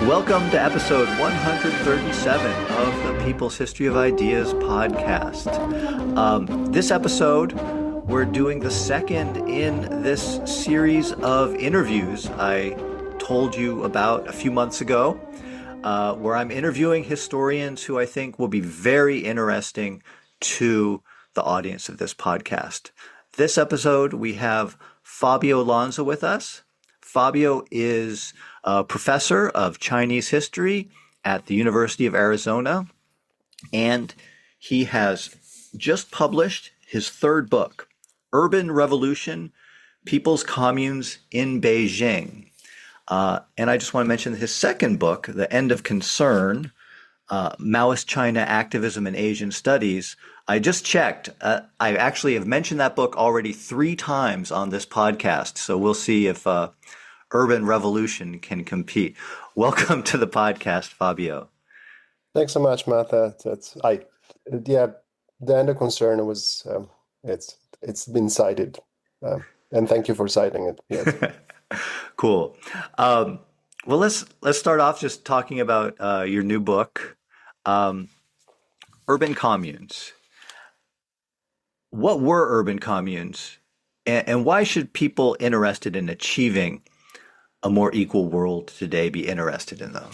Welcome to episode 137 of the People's History of Ideas podcast. This episode, we're doing the second in this series of interviews I told you about a few months ago, where I'm interviewing historians who I think will be very interesting to the audience of this podcast. This episode, we have Fabio Lanza with us. Fabio is a professor of Chinese history at the University of Arizona, and he has just published his third book, Urban Revolution, People's Communes in Beijing. And I just want to mention his second book, The End of Concern, Maoist China Activism and Asian Studies. I just checked. I actually have mentioned that book already 3 times on this podcast, so we'll see if Urban Revolution can compete. Welcome to the podcast, Fabio. Thanks so much, Martha. The End of Concern was it's been cited, and thank you for citing it. Yes. Cool. Well, let's start off just talking about your new book, Urban Communes. What were urban communes, and why should people interested in achieving a more equal world today be interested in them?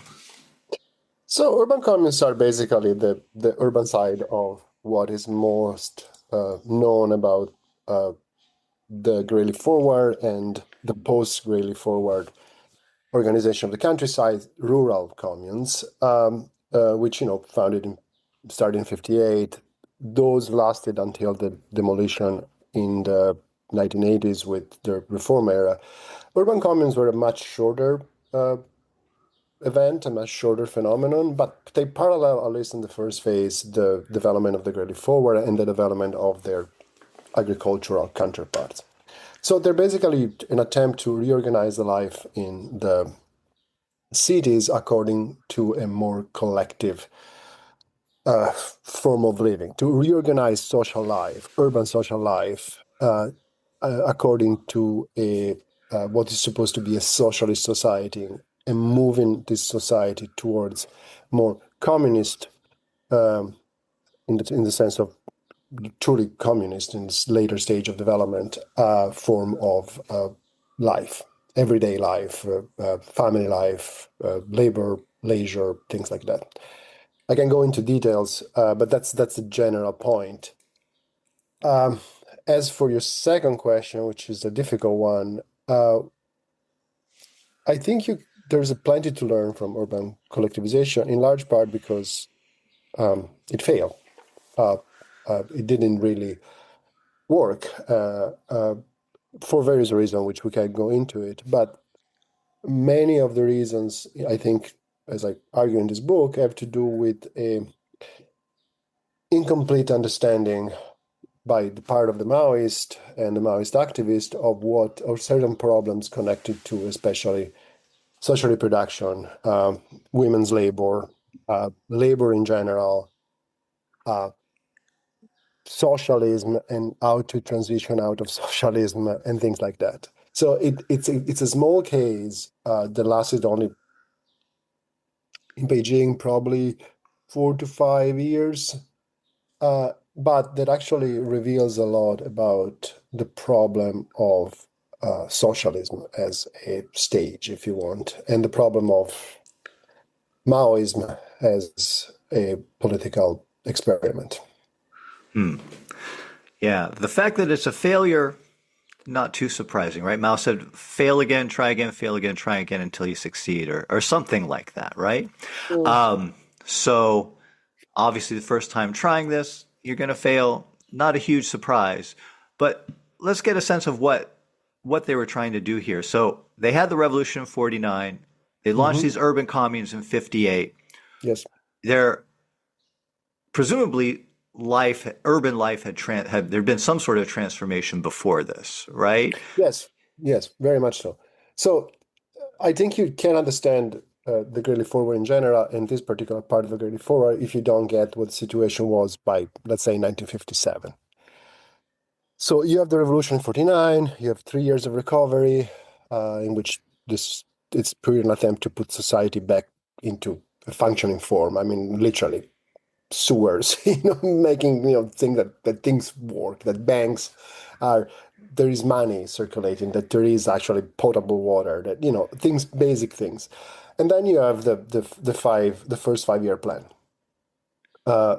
So urban communes are basically the urban side of what is most known about the Greeley Forward and the post-Greeley Forward organization of the countryside, rural communes, which started in 1958. Those lasted until the demolition in the 1980s with the reform era. Urban communes were a much shorter event, a much shorter phenomenon, but they parallel, at least in the first phase, the development of the Greeley Forward and the development of their agricultural counterparts. So they're basically an attempt to reorganize the life in the cities according to a more collective form of living, to reorganize social life, urban social life, according to what is supposed to be a socialist society, and moving this society towards more communist, in the sense of truly communist in this later stage of development, form of life, everyday life, family life, labor, leisure, things like that. I can go into details, but that's the general point. As for your second question, which is a difficult one, I think there's plenty to learn from urban collectivization, in large part because it failed. It didn't really work for various reasons, which we can go into it. But many of the reasons, I think, as I argue in this book, have to do with a incomplete understanding by the part of the Maoist and the Maoist activist of what are certain problems connected to, especially social reproduction, women's labor, labor in general, socialism, and how to transition out of socialism and things like that. So it's a small case that lasted only in Beijing probably 4 to 5 years. But that actually reveals a lot about the problem of socialism as a stage, if you want, and the problem of Maoism as a political experiment. Yeah, the fact that it's a failure, not too surprising, right? Mao said, fail again, try again until you succeed, or something like that, right? So obviously the first time trying this, you're going to fail. Not a huge surprise, but let's get a sense of what they were trying to do here. So they had the revolution in 49. They launched these urban communes in 58. Yes. They're presumably urban life had there been some sort of transformation before this, right? Yes, very much so. So I think you can understand the Greeley Forward in general, and this particular part of the Greeley Forward, if you don't get what the situation was by, let's say, 1957. So you have the revolution in 49, you have 3 years of recovery, in which this it's purely an attempt to put society back into a functioning form. I mean, literally sewers, making things that things work, that banks are, there is money circulating, that there is actually potable water, that things, basic things. And then you have the first 5-year plan,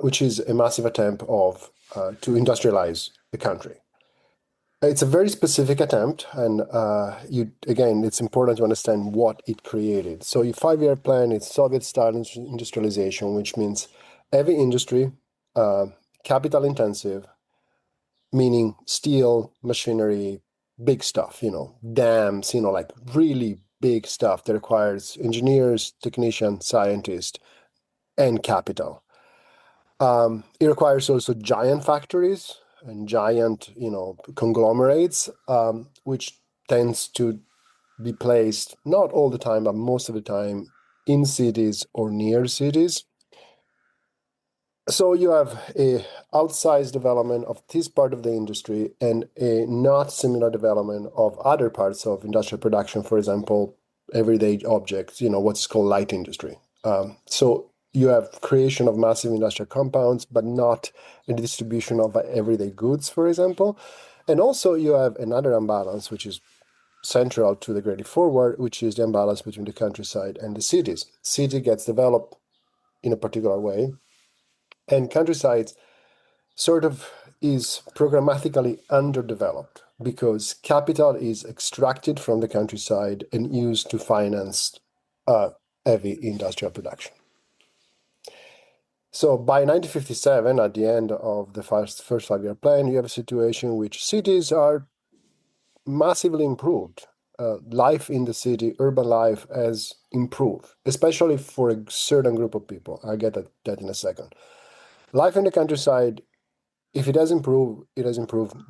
which is a massive attempt of to industrialize the country. It's a very specific attempt, and it's important to understand what it created. So your 5-year plan is Soviet-style industrialization, which means heavy industry, capital intensive, meaning steel, machinery, big stuff, dams, like really big stuff that requires engineers, technicians, scientists, and capital. It requires also giant factories and giant, conglomerates, which tends to be placed, not all the time, but most of the time, in cities or near cities. So you have a outsized development of this part of the industry and a not similar development of other parts of industrial production, for example, everyday objects, what's called light industry. So you have creation of massive industrial compounds, but not a distribution of everyday goods, for example. And also you have another imbalance, which is central to the Great Leap Forward, which is the imbalance between the countryside and the cities. City gets developed in a particular way, and countryside sort of is programmatically underdeveloped because capital is extracted from the countryside and used to finance heavy industrial production. So by 1957, at the end of the first 5-year plan, you have a situation in which cities are massively improved. Life in the city, urban life has improved, especially for a certain group of people. I'll get at that in a second. Life in the countryside, if it has improved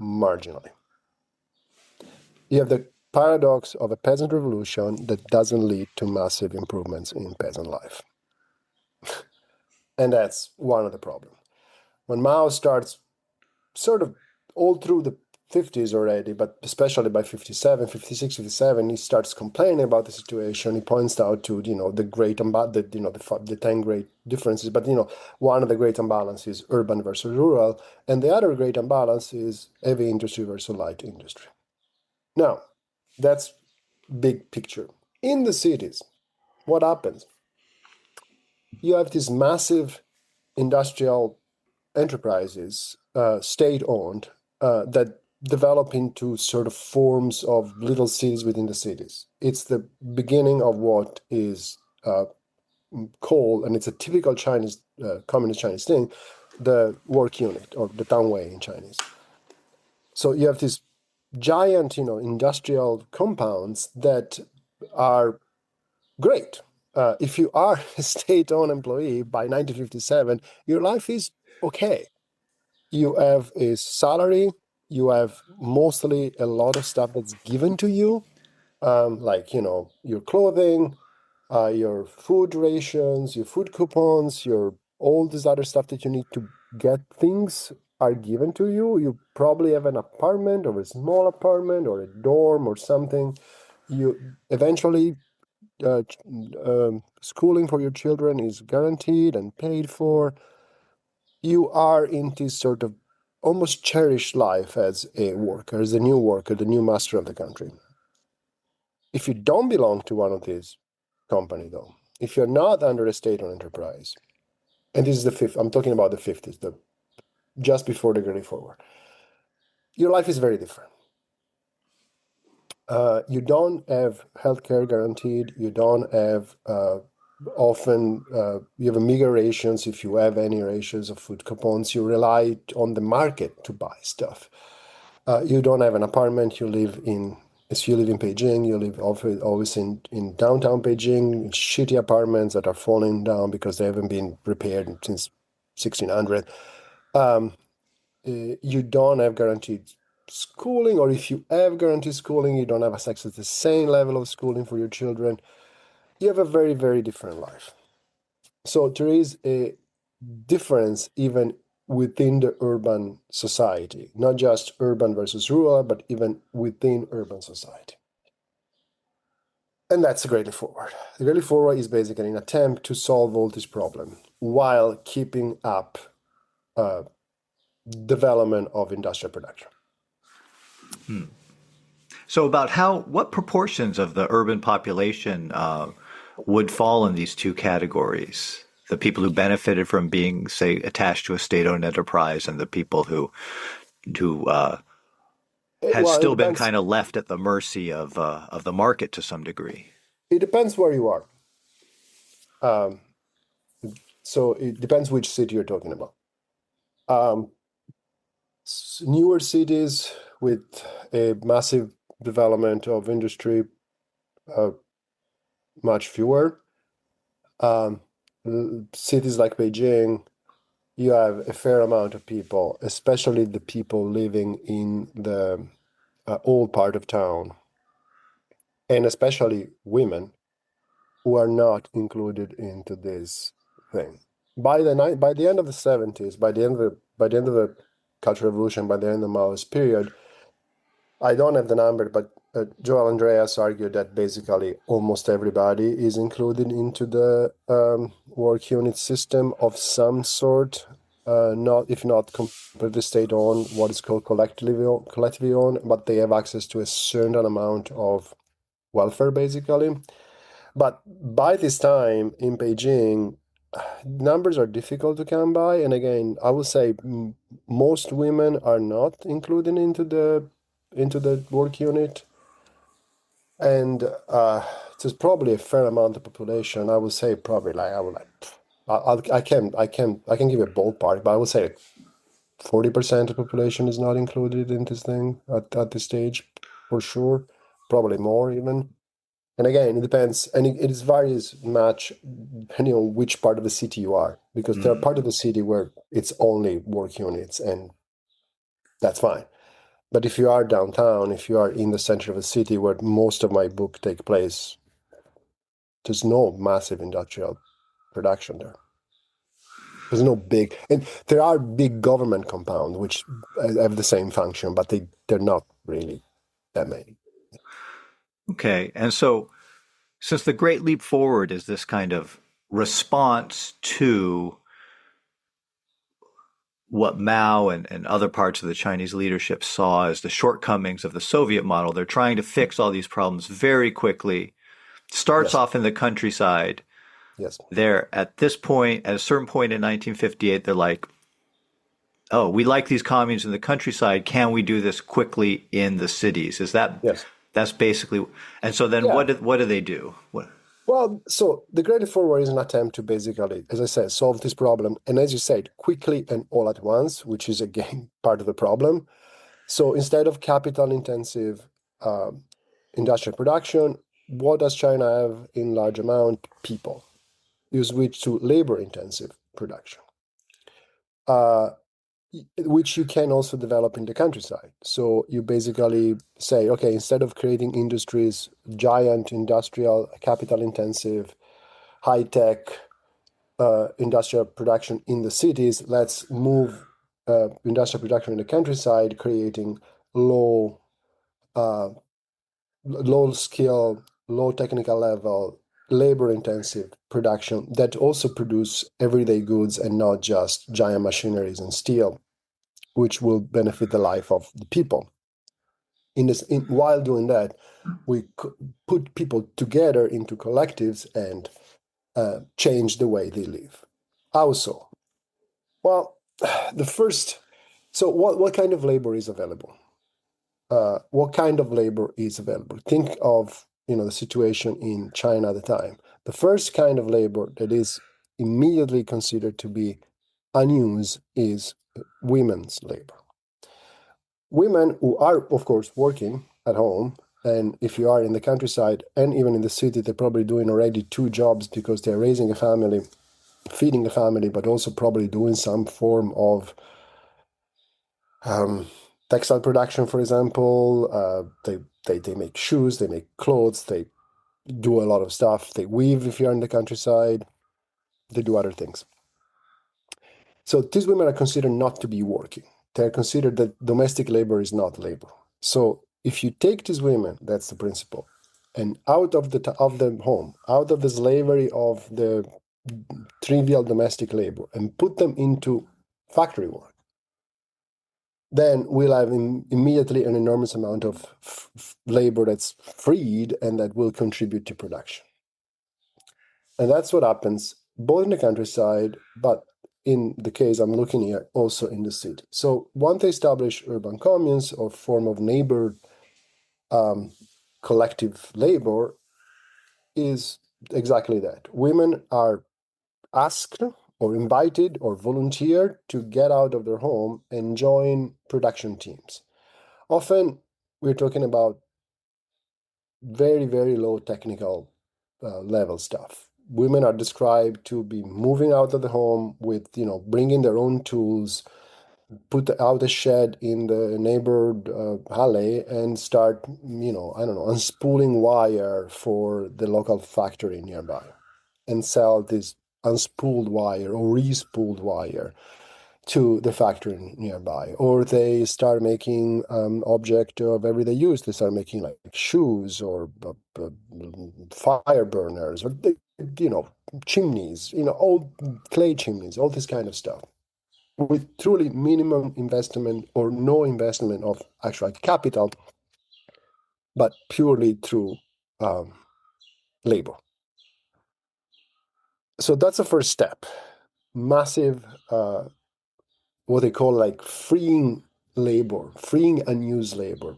marginally. You have the paradox of a peasant revolution that doesn't lead to massive improvements in peasant life. And that's one of the problems. When Mao starts sort of all through the 50s already, but especially by 57, 56, 57, he starts complaining about the situation. He points out to, the great, the 10 great differences. But, one of the great imbalances is urban versus rural. And the other great imbalance is heavy industry versus light industry. Now, that's big picture. In the cities, what happens? You have these massive industrial enterprises, state-owned, that develop into sort of forms of little cities within the cities. It's the beginning of what is called, and it's a typical Chinese, communist Chinese thing, the work unit or the townway in Chinese. So you have these giant, industrial compounds that are great. If you are a state-owned employee by 1957, your life is okay. You have a salary, you have mostly a lot of stuff that's given to you, like, your clothing, your food rations, your food coupons, all this other stuff that you need to get things are given to you. You probably have an apartment or a small apartment or a dorm or something. You eventually, schooling for your children is guaranteed and paid for. You are in this sort of almost cherished life as a worker, as a new worker, the new master of the country. If you don't belong to one of these companies, though, if you're not under a state-owned enterprise, and this is the fifth, I'm talking about the 50s, just before the Great Leap Forward, your life is very different. You don't have healthcare guaranteed. You don't have often you have a meager rations. If you have any rations of food coupons, you rely on the market to buy stuff. You don't have an apartment. You live in Beijing, you live always in downtown Beijing, in shitty apartments that are falling down because they haven't been repaired since 1600. You don't have guaranteed schooling, or if you have guaranteed schooling, you don't have access to the same level of schooling for your children. You have a very, very different life. So there is a difference even within the urban society, not just urban versus rural, but even within urban society. And that's the Great Leap Forward. The Great Leap Forward is basically an attempt to solve all these problems while keeping up uh, development of industrial production. So about what proportions of the urban population would fall in these two categories? The people who benefited from being, say, attached to a state-owned enterprise, and the people who had Well, it still been depends. kind of left at the mercy of the market to some degree. It depends where you are. Um, so it depends which city you're talking about. Um, Newer cities with a massive development of industry, uh, much fewer. Um, Cities like Beijing, you have a fair amount of people, especially the people living in the old part of town, and especially women who are not included into this thing. By the end of the 70s, by the end of the Cultural Revolution, by the end of the Maoist period, I don't have the number, but Joel Andreas argued that basically almost everybody is included into the work unit system of some sort, not if not completely state-owned, what is called collectively owned, but they have access to a certain amount of welfare, basically. But by this time in Beijing, numbers are difficult to come by. And again, I would say most women are not included into the work unit. And there's probably a fair amount of population. I would say probably like I would like I can give a ballpark, but I would say like 40% of the population is not included in this thing at this stage for sure. Probably more even. And again, it depends, and it is varies much depending on which part of the city you are, because there are Mm. part of the city where it's only work units, and that's fine. But if you are downtown, if you are in the center of a city where most of my book take place, there's no massive industrial production there. There's no big, and there are big government compounds which have the same function, but they're not really that many. Okay, and so since the Great Leap Forward is this kind of response to what Mao and other parts of the Chinese leadership saw as the shortcomings of the Soviet model, they're trying to fix all these problems very quickly. Starts Yes, off in the countryside. yes, They're at this point, at a certain point in 1958, they're like, oh, we like these communes in the countryside. Can we do this quickly in the cities? yes. That's basically, and so then Yeah. what do they do? Well, so the Great Leap Forward is an attempt to basically, as I said, solve this problem. And as you said, quickly and all at once, which is again part of the problem. So instead of capital intensive industrial production, what does China have in large amount? People. You switch to labor intensive production, uh, which you can also develop in the countryside. So you basically say, okay, instead of creating industries, giant industrial, capital intensive, high tech industrial production in the cities, let's move industrial production in the countryside, creating low, uh, low skill, low technical level, labor intensive production that also produce everyday goods and not just giant machineries and steel, which will benefit the life of the people. While doing that, we put people together into collectives and change the way they live. How so? Well, the first, so what kind of labor is available? What kind of labor is available? Think of, the situation in China at the time. The first kind of labor that is immediately considered to be unused is women's labor. Women who are, of course, working at home, and if you are in the countryside and even in the city, they're probably doing already two jobs because they're raising a family, feeding a family, but also probably doing some form of um, textile production, for example. They make shoes, they make clothes, they do a lot of stuff. They weave if you're in the countryside. They do other things. So these women are considered not to be working. They're considered that domestic labor is not labor. So if you take these women, that's the principle. and out of the home, out of the slavery of the trivial domestic labor, and put them into factory work, then we'll have immediately an enormous amount of labor that's freed and that will contribute to production. And that's what happens both in the countryside, but in the case I'm looking here, also in the city. So once they establish urban communes or form of neighbor collective labor, is exactly that. Women are asked or invited or volunteered to get out of their home and join production teams. Often we're talking about very, very low technical level stuff. Women are described to be moving out of the home with, bringing their own tools, put out a shed in the neighborhood alley and start, unspooling wire for the local factory nearby and sell this unspooled wire or respooled wire to the factory nearby. Or they start making object of everyday use. They start making like shoes or fire burners or, chimneys, old clay chimneys, all this kind of stuff, with truly minimum investment or no investment of actual capital, but purely through labor. So that's the first step. Massive, what they call like freeing labor, freeing unused labor.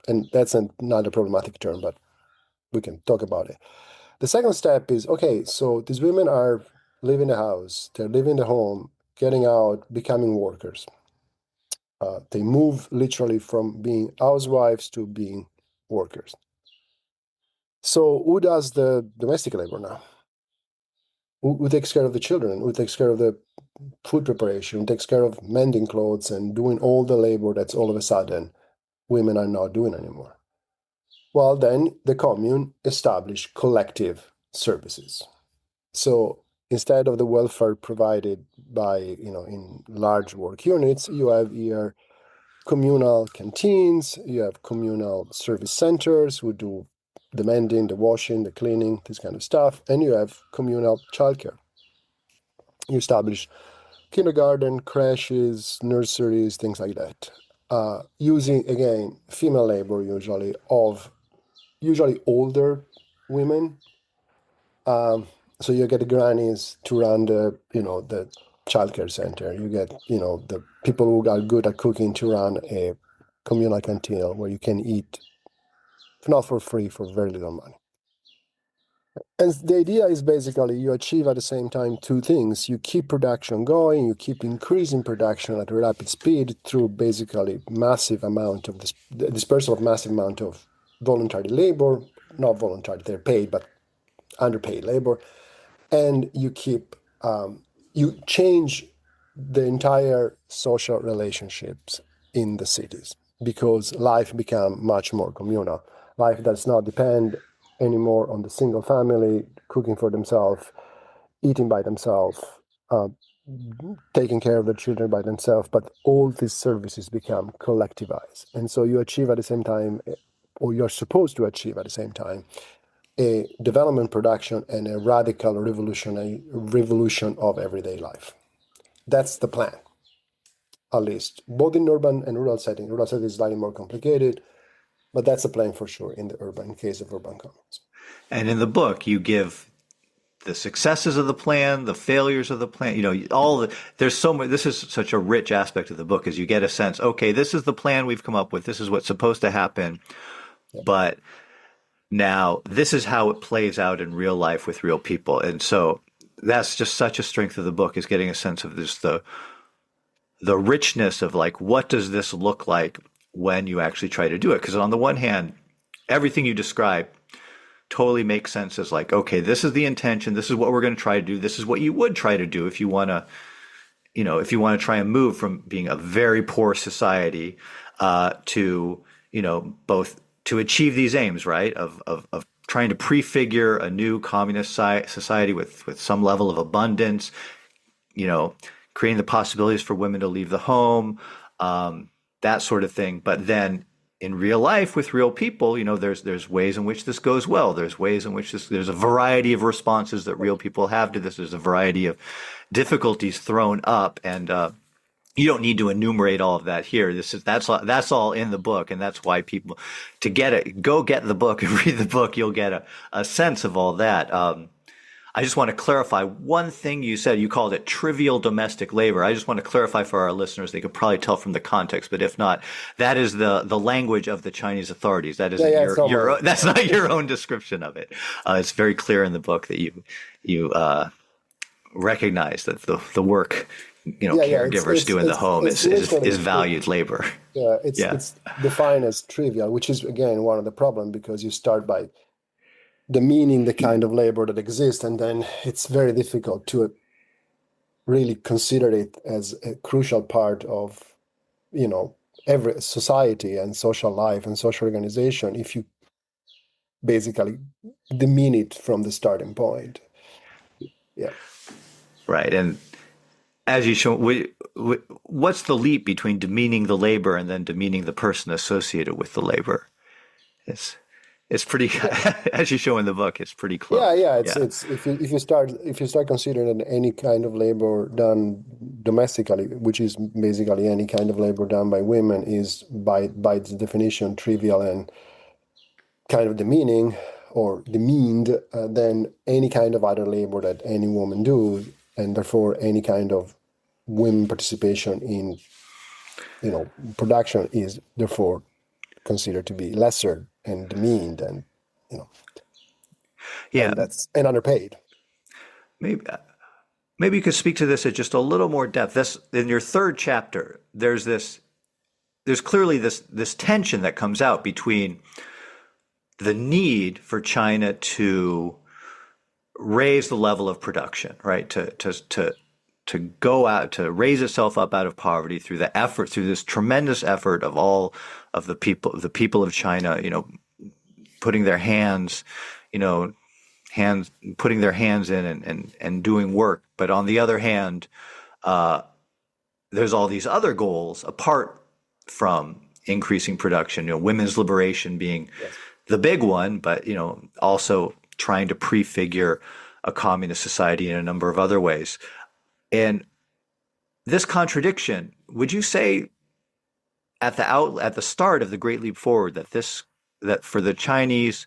And that's not a problematic term, but we can talk about it. The second step is, okay, so these women are leaving the house, they're leaving the home, getting out, becoming workers. They move literally from being housewives to being workers. So who does the domestic labor now? Who takes care of the children? Who takes care of the food preparation? Who takes care of mending clothes and doing all the labor that's all of a sudden women are not doing anymore? Well, then the commune established collective services. So instead of the welfare provided by, in large work units, you have here communal canteens, you have communal service centers who do the mending, the washing, the cleaning, this kind of stuff, and you have communal childcare. You establish kindergarten, crashes, nurseries, things like that, using, again, female labor usually older women. So you get the grannies to run the childcare center. You get, the people who are good at cooking to run a communal canteen where you can eat, if not for free, for very little money. And the idea is basically you achieve at the same time two things. You keep production going, you keep increasing production at a rapid speed through basically massive amount of the dispersal of massive amount of voluntary labor, not voluntary, they're paid, but underpaid labor. And you keep, you change the entire social relationships in the cities because life becomes much more communal. Life does not depend anymore on the single family cooking for themselves, eating by themselves, taking care of the children by themselves, but all these services become collectivized. And so you achieve at the same time, or you're supposed to achieve at the same time, a development production and a radical revolution of everyday life. That's the plan, at least, both in urban and rural setting. Rural setting is slightly more complicated, but that's the plan for sure in the urban case of urban communes. And in the book, you give the successes of the plan, the failures of the plan, there's so much. This is such a rich aspect of the book, as you get a sense, okay, this is the plan we've come up with. This is what's supposed to happen. Yeah. But now this is how it plays out in real life with real people. And so that's just such a strength of the book, is getting a sense of this, the richness of like, what does this look like when you actually try to do it? Because on the one hand, everything you describe totally makes sense as like, okay, this is the intention. This is what we're going to try to do. This is what you would try to do if you want to, if you want to try and move from being a very poor society to, both to achieve these aims, right? Of trying to prefigure a new communist society with some level of abundance, creating the possibilities for women to leave the home, that sort of thing. But then in real life with real people, there's ways in which this goes well. There's ways in which there's a variety of responses that real people have to this. There's a variety of difficulties thrown up, and you don't need to enumerate all of that here. That's all in the book, and that's why people to get it, go get the book and read the book. You'll get a sense of all that. I just want to clarify one thing you said. You called it trivial domestic labor. I just want to clarify for our listeners. They could probably tell from the context, but if not, that is the language of the Chinese authorities. That isn't that's not your own description of it. It's very clear in the book that you recognize that the work caregivers do in the home is valued labor. Yeah, it's defined as trivial, which is again one of the problems, because you start by demeaning the kind of labor that exists, and then it's very difficult to really consider it as a crucial part of every society and social life and social organization if you basically demean it from the starting point. Yeah, right. And as you show, what's the leap between demeaning the labor and then demeaning the person associated with the labor? It's pretty, as you show in the book, it's pretty close. It's if you start considering that any kind of labor done domestically, which is basically any kind of labor done by women, is by its definition trivial and kind of demeaning or demeaned, then any kind of other labor that any woman do, and therefore any kind of women participation in production, is therefore considered to be lesser and demeaned and and underpaid. Maybe you could speak to this at just a little more depth. This, in your third chapter, there's clearly this tension that comes out between the need for China to raise the level of production, right? To go out, to raise itself up out of poverty through this tremendous effort of all of the people of China, putting their hands in and doing work. But on the other hand, there's all these other goals apart from increasing production, women's liberation being the big one, but, also trying to prefigure a communist society in a number of other ways. And this contradiction, would you say at the start of the Great Leap Forward that for the Chinese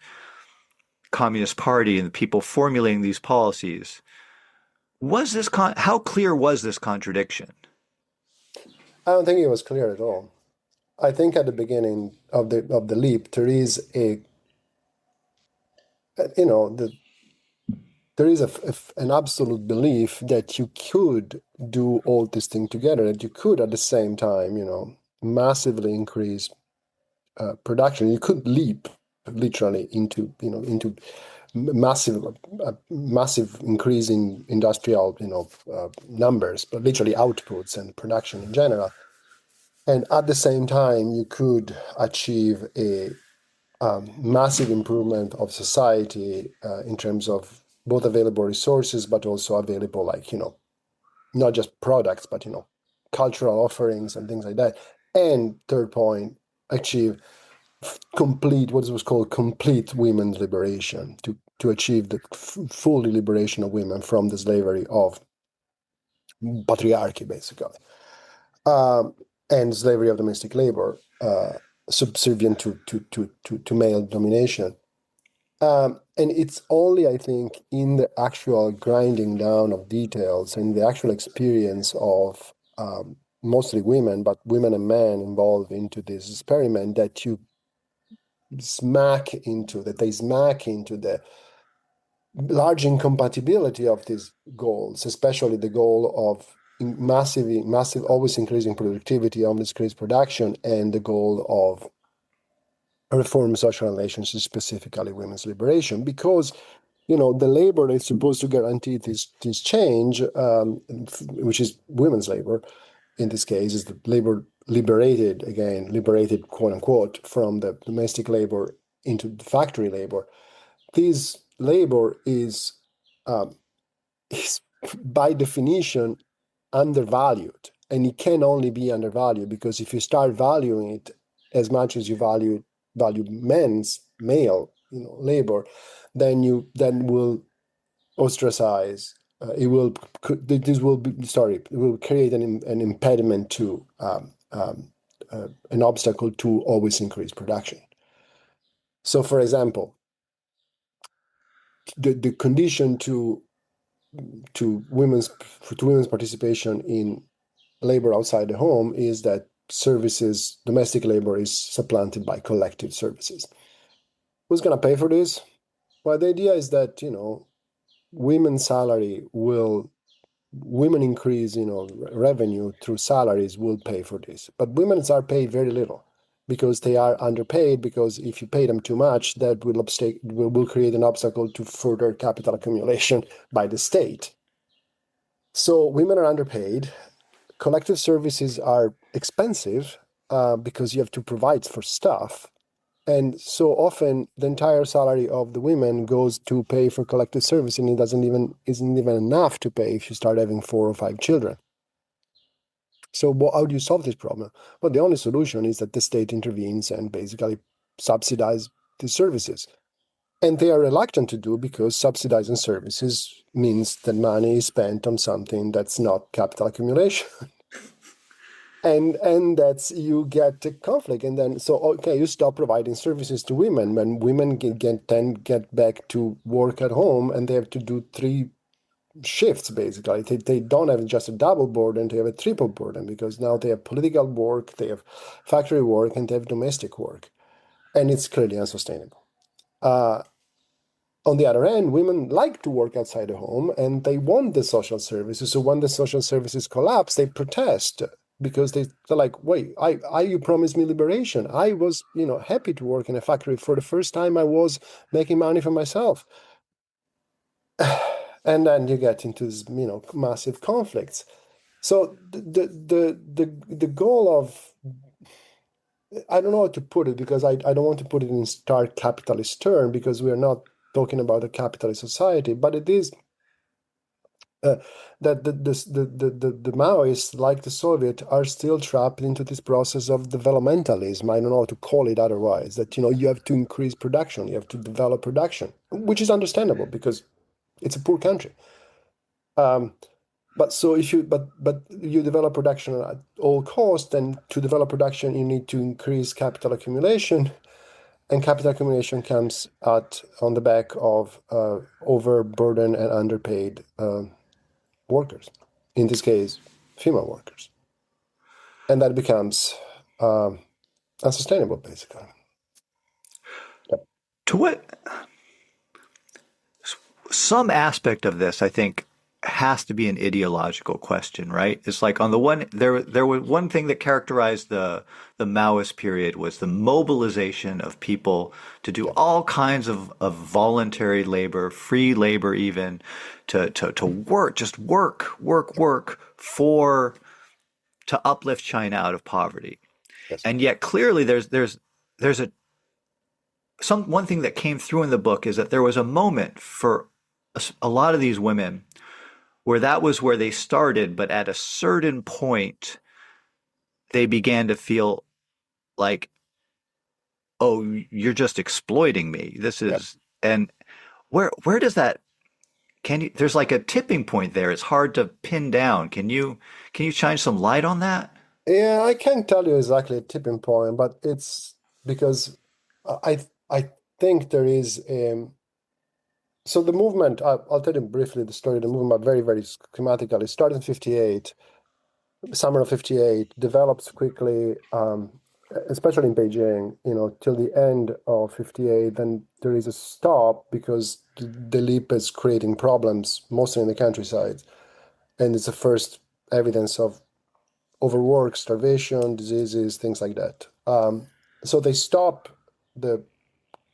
Communist Party and the people formulating these policies, how clear was this contradiction? I don't think it was clear at all. I think at the beginning of the leap, there is an absolute belief that you could do all these things together, that you could at the same time, massively increase production. You could leap literally into massive increase in industrial, numbers, but literally outputs and production in general. And at the same time, you could achieve a massive improvement of society in terms of both available resources, but also available, not just products, but, cultural offerings and things like that. And third point, achieve what was called complete women's liberation, to achieve the full liberation of women from the slavery of patriarchy, basically, and slavery of domestic labor, subservient to male domination. And it's only, I think, in the actual grinding down of details and the actual experience of mostly women, but women and men involved into this experiment, that they smack into the large incompatibility of these goals, especially the goal of massive, always increasing productivity, always increased production, and the goal of reform social relations, specifically women's liberation, because the labor that's supposed to guarantee this change, which is women's labor, in this case, is the labor liberated quote unquote from the domestic labor into the factory labor. This labor is by definition undervalued, and it can only be undervalued because if you start valuing it as much as you value male labor, then you will ostracize. It will create an impediment to an obstacle to always increase production. So, for example, the condition to women's participation in labor outside the home is that domestic labor is supplanted by collective services. Who's going to pay for this? Well, the idea is that women increase revenue through salaries will pay for this, but women are paid very little because they are underpaid, because if you pay them too much, that will create an obstacle to further capital accumulation by the state. So women are underpaid. Collective services are expensive because you have to provide for stuff. And so often the entire salary of the women goes to pay for collective service, and it isn't even enough to pay if you start having 4 or 5 children. So how do you solve this problem? Well, the only solution is that the state intervenes and basically subsidize the services. And they are reluctant to do, because subsidizing services means that money is spent on something that's not capital accumulation. And that's, you get a conflict. And then, you stop providing services to women. When women get back to work at home, and they have to do 3 shifts, basically. They don't have just a double burden, they have a triple burden, because now they have political work, they have factory work, and they have domestic work. And it's clearly unsustainable. On the other hand, women like to work outside the home, and they want the social services. So when the social services collapse, they protest, because they're like, wait, you promised me liberation. I was, happy to work in a factory. For the first time, I was making money for myself. And then you get into this, massive conflicts. So the goal of, I don't know how to put it, because I don't want to put it in stark capitalist term, because we are not talking about a capitalist society, but it is that the Maoists, like the Soviet, are still trapped into this process of developmentalism. I don't know how to call it otherwise. That you have to increase production, you have to develop production, which is understandable because it's a poor country. But you develop production at all costs, and to develop production, you need to increase capital accumulation. And capital accumulation comes on the back of overburdened and underpaid workers, in this case, female workers. And that becomes unsustainable, basically. Yep. To what some aspect of this, I think, has to be an ideological question, right? It's like, on the one, there was one thing that characterized the Maoist period was the mobilization of people to do all kinds of voluntary labor, free labor, even to work, just work to uplift China out of poverty. Yes. And yet clearly there's one thing that came through in the book is that there was a moment for a lot of these women where that was where they started, but at a certain point, they began to feel like, oh, you're just exploiting me. This is, and where does that, there's like a tipping point there. It's hard to pin down. Can you shine some light on that? Yeah, I can't tell you exactly a tipping point, but it's because I think there is so the movement, I'll tell you briefly the story of the movement, very, very schematically. It started in 58, summer of 58, develops quickly, especially in Beijing, till the end of 58. Then there is a stop because the leap is creating problems, mostly in the countryside. And it's the first evidence of overwork, starvation, diseases, things like that. So they stop the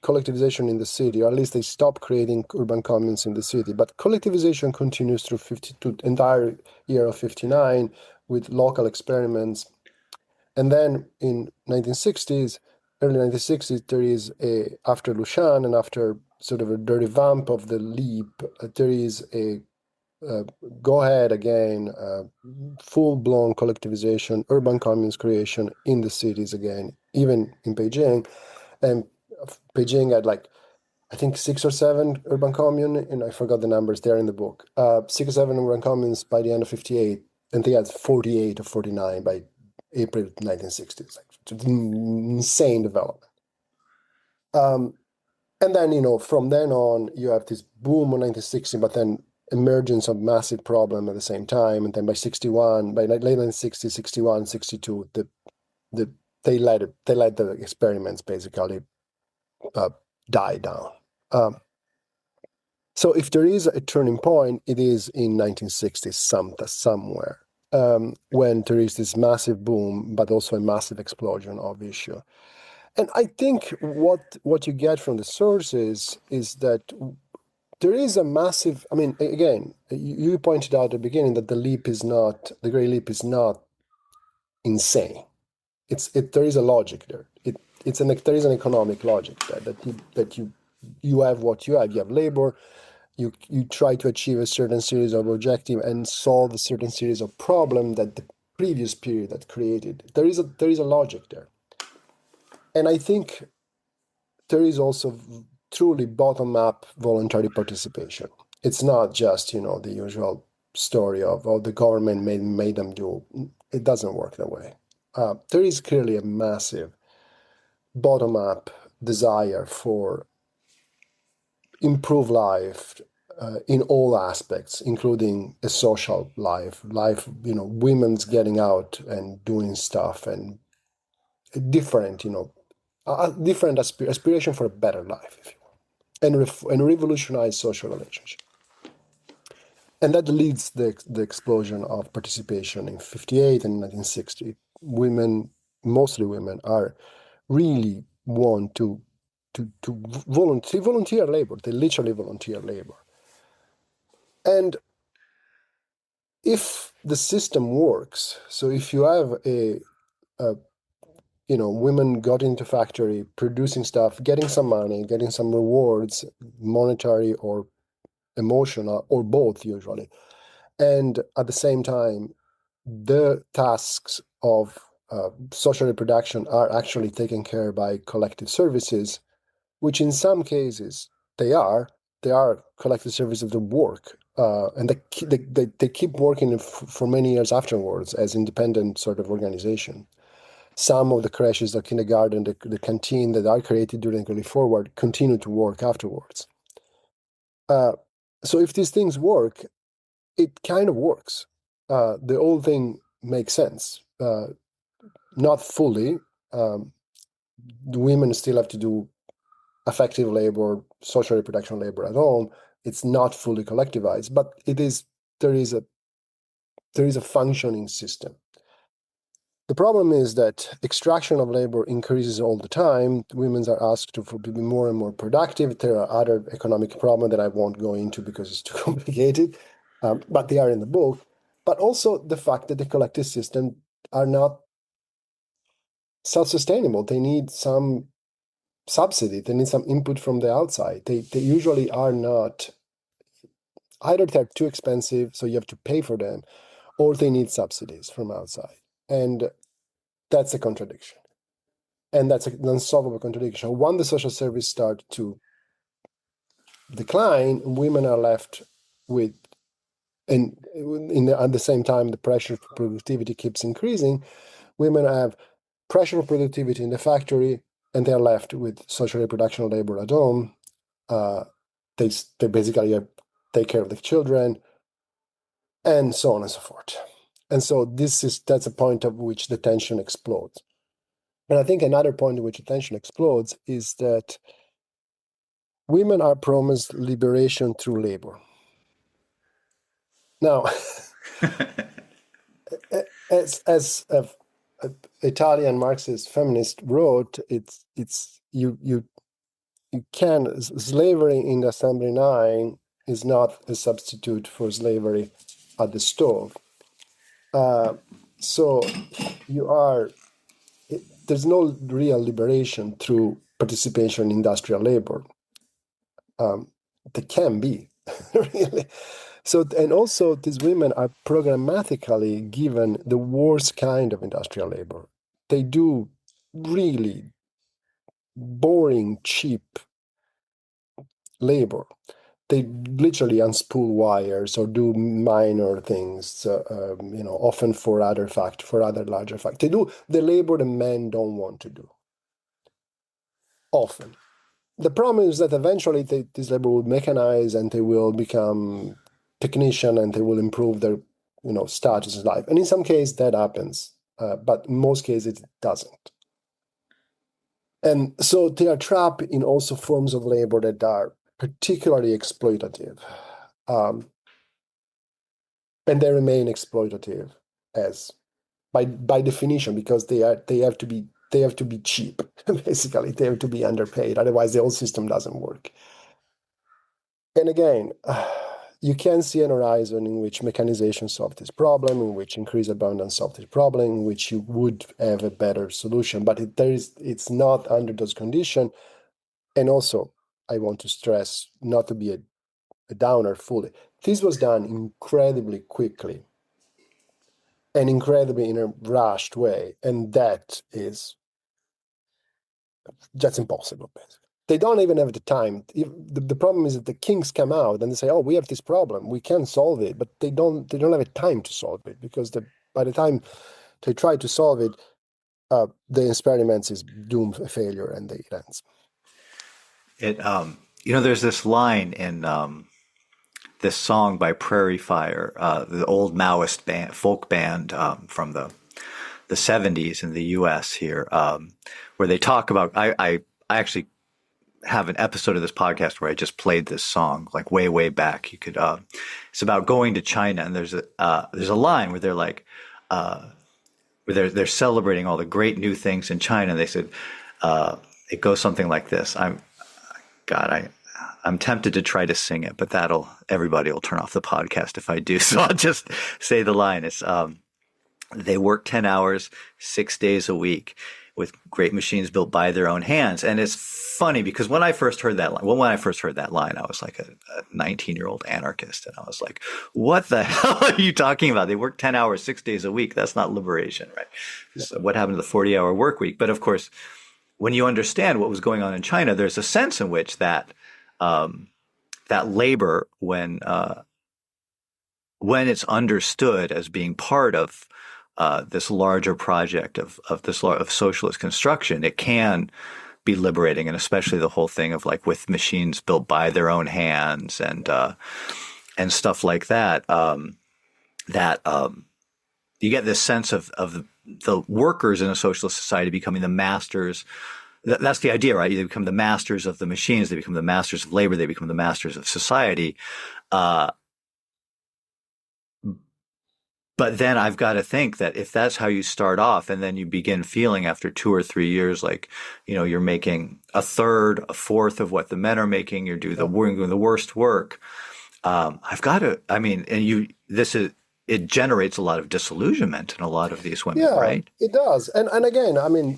collectivization in the city, or at least they stop creating urban communes in the city. But collectivization continues through entire year of 59 with local experiments. And then in early 1960s, there is after Lushan and after sort of a dirty vamp of the leap, there is a go ahead again, full-blown collectivization, urban communes creation in the cities again, even in Beijing. And Beijing had like, I think 6 or 7 urban commune, and I forgot the numbers, they're in the book. 6 or 7 urban communes by the end of 58, and they had 48 or 49 by April 1960s. Like, insane development. And then, from then on, you have this boom in 1960, but then emergence of massive problem at the same time. And then by 61, by late 1960, 61, 62, they let the experiments basically die down. So if there is a turning point, it is in 1960 somewhere, when there is this massive boom, but also a massive explosion of issue. And I think what you get from the sources is that there is a massive, I mean, again, you pointed out at the beginning that the Great Leap is not insane. There is a logic there. There is an economic logic there that you have what you have. You have labor. You try to achieve a certain series of objective and solve a certain series of problem that the previous period had created. There is a logic there. And I think there is also truly bottom-up voluntary participation. It's not just, the usual story of, the government made them do. It doesn't work that way. There is clearly a massive bottom-up desire for improved life in all aspects, including a social life, women's getting out and doing stuff, and different, different aspiration for a better life, if you will, and revolutionize social relationship. And that leads the explosion of participation in 58 and 1960. Women, mostly women, are really want to volunteer labor. They literally volunteer labor. And if the system works, so if you have women got into factory, producing stuff, getting some money, getting some rewards, monetary or emotional, or both usually, and at the same time, the tasks of social reproduction are actually taken care by collective services, which in some cases they are collective services that work, and they keep working for many years afterwards as independent sort of organization. Some of the creches, the kindergarten, the canteen that are created during the Great Forward continue to work afterwards. So if these things work, it kind of works. The whole thing makes sense. Not fully. The women still have to do effective labor, social reproduction labor at home. It's not fully collectivized, but there is a functioning system. The problem is that extraction of labor increases all the time. Women are asked to be more and more productive. There are other economic problems that I won't go into because it's too complicated, but they are in the book. But also the fact that the collective systems are not self-sustainable. They need some subsidy. They need some input from the outside. They usually are not. Either they're too expensive, so you have to pay for them, or they need subsidies from outside. And that's a contradiction. And that's an unsolvable contradiction. When the social service start to decline, women are left with, and at the same time, the pressure for productivity keeps increasing. Women have pressure for productivity in the factory, and they're left with social reproduction labor at home. They basically take care of the children, and so on and so forth. And so that's a point at which the tension explodes. And I think another point at which the tension explodes is that women are promised liberation through labor. Now, as Italian Marxist feminist wrote, you can, slavery in the assembly line is not a substitute for slavery at the stove. So there's no real liberation through participation in industrial labor. There can be, really, So, and also these women are programmatically given the worst kind of industrial labor. They do really boring, cheap labor. They literally unspool wires or do minor things, often for other larger facts. They do the labor the men don't want to do, often. The problem is that eventually this labor will mechanize and they will become technician and they will improve their status in life. And in some cases that happens, but in most cases it doesn't. And so they are trapped in also forms of labor that are particularly exploitative. And they remain exploitative as by definition, because they have to be cheap. Basically, they have to be underpaid. Otherwise, the whole system doesn't work. And again, you can see an horizon in which mechanization solves this problem, in which increased abundance solves this problem, in which you would have a better solution. But it's not under those conditions. And also, I want to stress, not to be a downer fully, this was done incredibly quickly and incredibly in a rushed way. And that's impossible, basically. They don't even have the time. The problem is that the kings come out and they say, "Oh, we have this problem. We can solve it," but they don't have a time to solve it, because by the time they try to solve it, the experiment is doomed a failure and it ends. There's this line in this song by Prairie Fire, the old Maoist folk band from the 70s in the U.S. here, where they talk about. I actually have an episode of this podcast where I just played this song like way back. You could. It's about going to China, and there's a line where they're like, where they're celebrating all the great new things in China. And they said it goes something like this. I'm tempted to try to sing it, but everybody will turn off the podcast if I do. So I'll just say the line. It's they work 10 hours, 6 days a week with great machines built by their own hands. And it's funny because when I first heard that line, I was like a 19-year-old anarchist. And I was like, what the hell are you talking about? They work 10 hours, 6 days a week. That's not liberation, right? So what happened to the 40-hour work week? But of course, when you understand what was going on in China, there's a sense in which that labor, when it's understood as being part of this larger project of socialist construction, it can be liberating, and especially the whole thing of like with machines built by their own hands and stuff like that. You get this sense of the workers in a socialist society becoming the masters. That's the idea, right? They become the masters of the machines. They become the masters of labor. They become the masters of society. But then I've got to think that if that's how you start off, and then you begin feeling after 2 or 3 years like, you're making a third, a fourth of what the men are making, you're doing the worst work. It generates a lot of disillusionment in a lot of these women, right? It does. And again,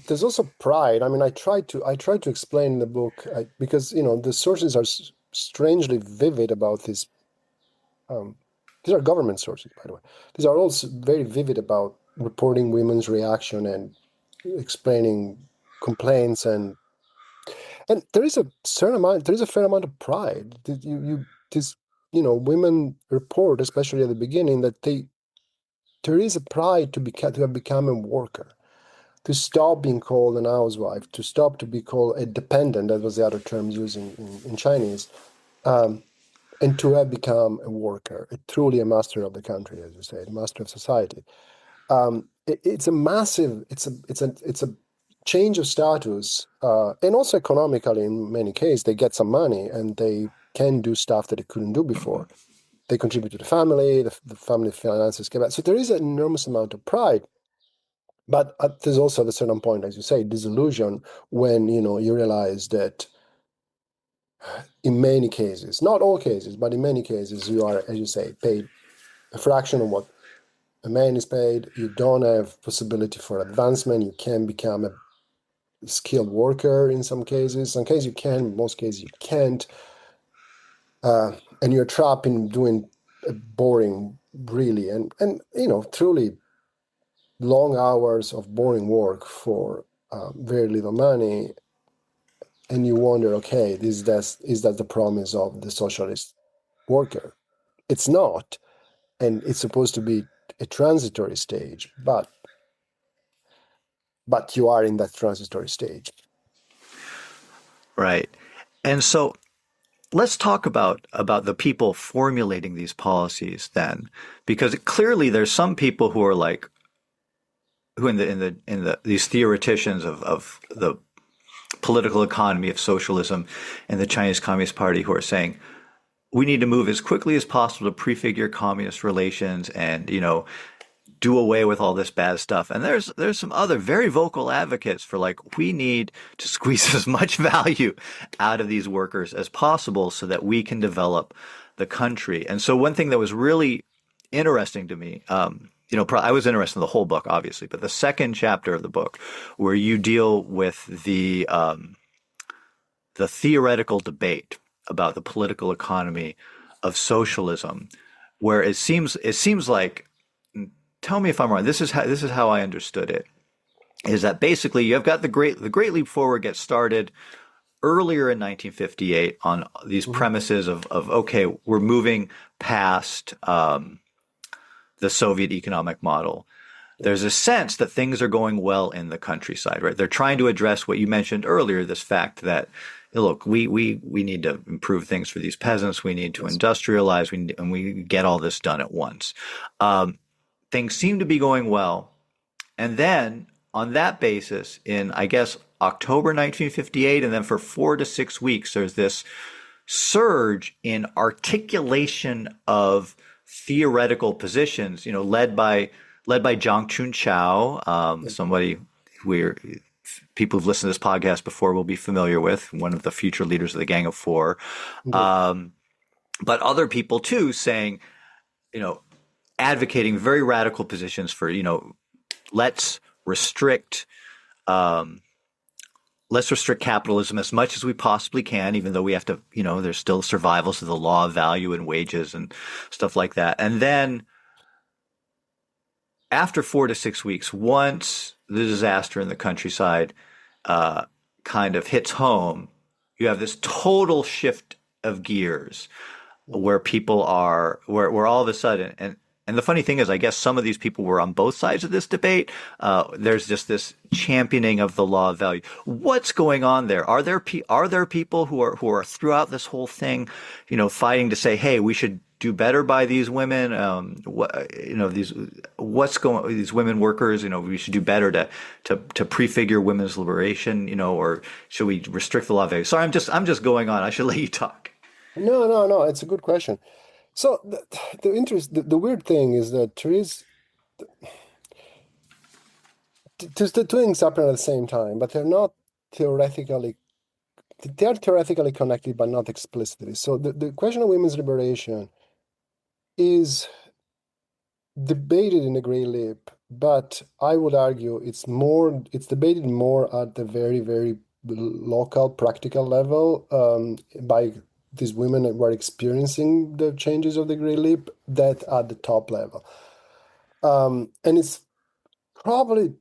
there's also pride. I try to explain in the book, because, the sources are strangely vivid about this. These are government sources, by the way. These are also very vivid about reporting women's reaction and explaining complaints, and there is a fair amount of pride. Women report, especially at the beginning, that there is a pride to have become a worker, to stop being called an housewife, to stop to be called a dependent. That was the other term used in Chinese. And to have become a worker, truly a master of the country, as you say, a master of society. It's a massive, it's a change of status, and also economically. In many cases, they get some money and they can do stuff that they couldn't do before. They contribute to the family. The family finances get back. So there is an enormous amount of pride. But there's also at a certain point, as you say, disillusion, when you realize that in many cases, not all cases, but in many cases, you are, as you say, paid a fraction of what a man is paid. You don't have possibility for advancement. You can become a skilled worker in some cases. Some cases you can, most cases you can't. And you're trapped in doing boring, really, and truly long hours of boring work for very little money. And you wonder, okay, is that the promise of the socialist worker? It's not, and it's supposed to be a transitory stage, but you are in that transitory stage. Right. And so let's talk about the people formulating these policies then, because clearly there's some people who are like who in the these theoreticians of the political economy of socialism and the Chinese Communist Party who are saying we need to move as quickly as possible to prefigure communist relations and do away with all this bad stuff. And there's some other very vocal advocates for like we need to squeeze as much value out of these workers as possible so that we can develop the country. And so one thing that was really interesting to me, I was interested in the whole book, obviously, but the second chapter of the book where you deal with the theoretical debate about the political economy of socialism, where it seems like, tell me if I'm wrong. This is how I understood it. Is that basically you've got the Great Leap Forward gets started earlier in 1958 on these premises of okay, we're moving past the Soviet economic model. There's a sense that things are going well in the countryside, right? They're trying to address what you mentioned earlier, this fact that look, we need to improve things for these peasants. We need to industrialize, and we get all this done at once. Things seem to be going well. And then on that basis, in, I guess, October 1958, and then for 4 to 6 weeks, there's this surge in articulation of theoretical positions, led by Zhang Chunqiao, somebody people who've listened to this podcast before will be familiar with, one of the future leaders of the Gang of Four. But other people too saying, advocating very radical positions for, let's restrict capitalism as much as we possibly can, even though we have to, there's still survivals of the law of value and wages and stuff like that. And then after 4 to 6 weeks, once the disaster in the countryside kind of hits home, you have this total shift of gears where people are, where all of a sudden, and the funny thing is, I guess some of these people were on both sides of this debate. There's just this championing of the law of value. What's going on there? Are there people who are throughout this whole thing, fighting to say, hey, we should do better by these women? These women workers? We should do better to prefigure women's liberation. Or should we restrict the law of value? Sorry, I'm just going on. I should let you talk. No. It's a good question. So the weird thing is that there is the two things happen at the same time, but they're not theoretically. They are theoretically connected, but not explicitly. So the question of women's liberation is debated in the Great Leap, but I would argue it's debated more at the very, very local, practical level by these women who are experiencing the changes of the Great Leap that at the top level. And it's probably,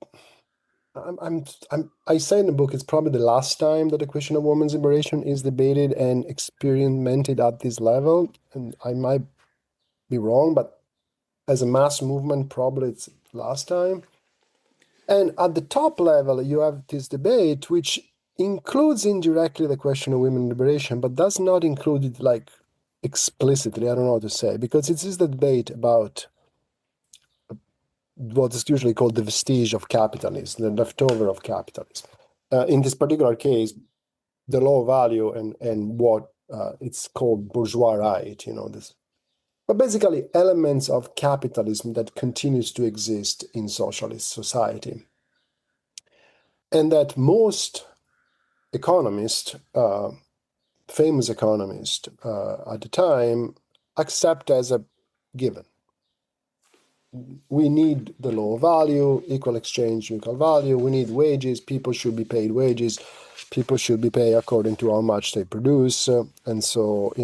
I say in the book, it's probably the last time that the question of women's liberation is debated and experimented at this level. And I might be wrong, but as a mass movement, probably it's last time. And at the top level, you have this debate, which includes indirectly the question of women's liberation, but does not include it like explicitly. I don't know how to say, because it is the debate about what is usually called the vestige of capitalism, the leftover of capitalism. In this particular case, the law of value and what it's called bourgeois right, this. But basically elements of capitalism that continues to exist in socialist society. And that most economists, famous economists at the time, accept as a given. We need the law of value, equal exchange, equal value. We need wages. People should be paid wages. People should be paid according to how much they produce. And so,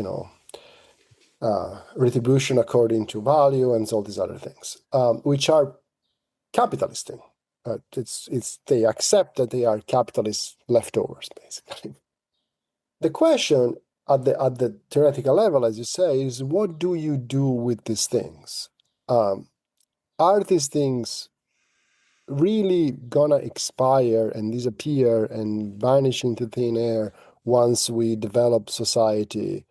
retribution according to value, and all these other things, which are capitalist thing. They accept that they are capitalist leftovers, basically. The question at the theoretical level, as you say, is what do you do with these things? Are these things really gonna expire and disappear and vanish into thin air once we develop society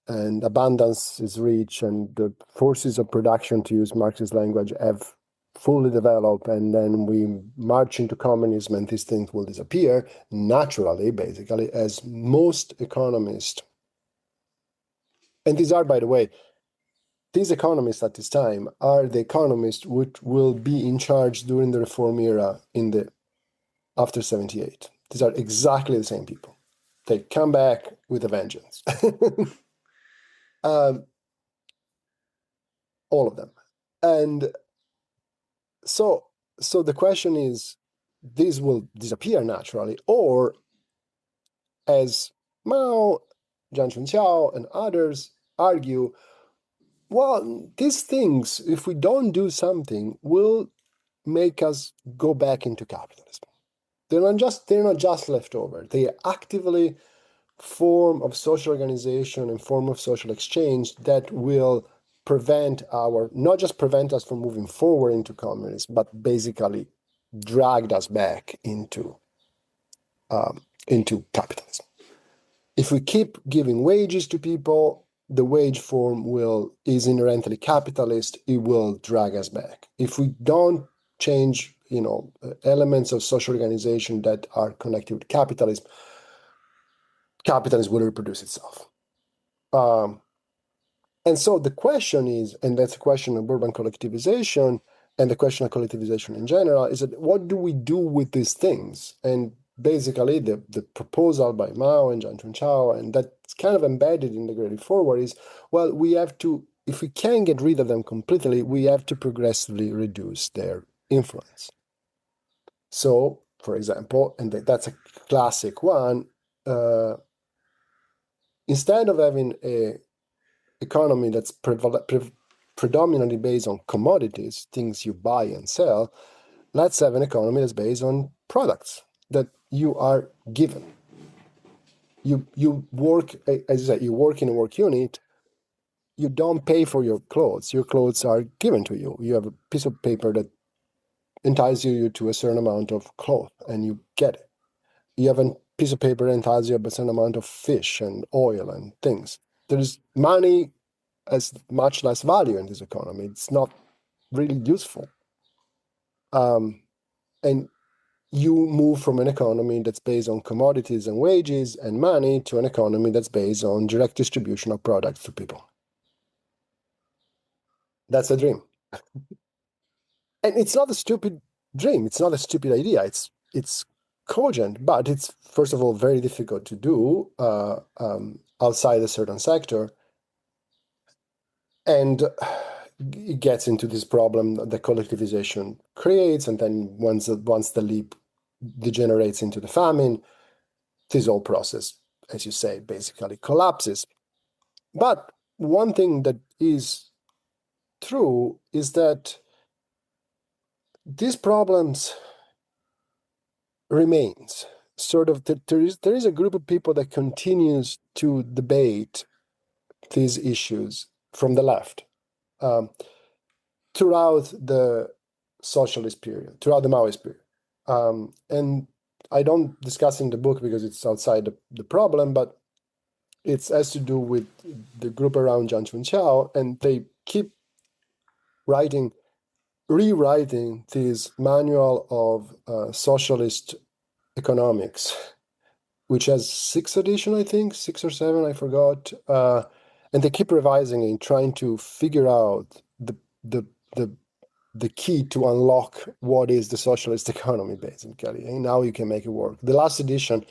and abundance is reached and the forces of production, to use Marxist language, have fully developed, and then we march into communism and these things will disappear naturally, basically, as most economists, and these are, by the way, these economists at this time are the economists which will be in charge during the reform era after 78. These are exactly the same people. They come back with a vengeance. All of them. And so the question is, these will disappear naturally, or as Mao, Jiang Chunqiao, and others argue, well, these things, if we don't do something, will make us go back into capitalism. They're not just left over. They actively form of social organization and form of social exchange that will not just prevent us from moving forward into communism, but basically dragged us back into capitalism. If we keep giving wages to people, the wage form is inherently capitalist. It will drag us back. If we don't change, elements of social organization that are connected with capitalism will reproduce itself. And so the question is, and that's a question of urban collectivization, and the question of collectivization in general, is that what do we do with these things? And basically, the proposal by Mao and Jiang Chunqiao, and that's kind of embedded in the Great Forward, is, well, we have to, if we can't get rid of them completely, we have to progressively reduce their influence. So, for example, and that's a classic one, instead of having a economy that's predominantly based on commodities, things you buy and sell, let's have an economy that's based on products that you are given. You work, as you said, you work in a work unit, you don't pay for your clothes. Your clothes are given to you. You have a piece of paper that entitles you to a certain amount of cloth, and you get it. You have a piece of paper that entitles you to a certain amount of fish and oil and things. There is money has much less value in this economy. It's not really useful. And you move from an economy that's based on commodities and wages and money to an economy that's based on direct distribution of products to people. That's a dream. And it's not a stupid dream. It's not a stupid idea. It's cogent, but it's, first of all, very difficult to do outside a certain sector. And it gets into this problem that collectivization creates, and then once the leap degenerates into the famine, this whole process, as you say, basically collapses. But one thing that is true is that these problems remains. Sort of, there is a group of people that continues to debate these issues from the left. Throughout the socialist period, throughout the Maoist period. And I don't discuss in the book because it's outside the problem, but it has to do with the group around Jiang Chunqiao, and they keep rewriting this manual of socialist economics, which has 6 editions, I think, 6 or 7, I forgot. And they keep revising and trying to figure out the key to unlock what is the socialist economy, basically. And now you can make it work. The last edition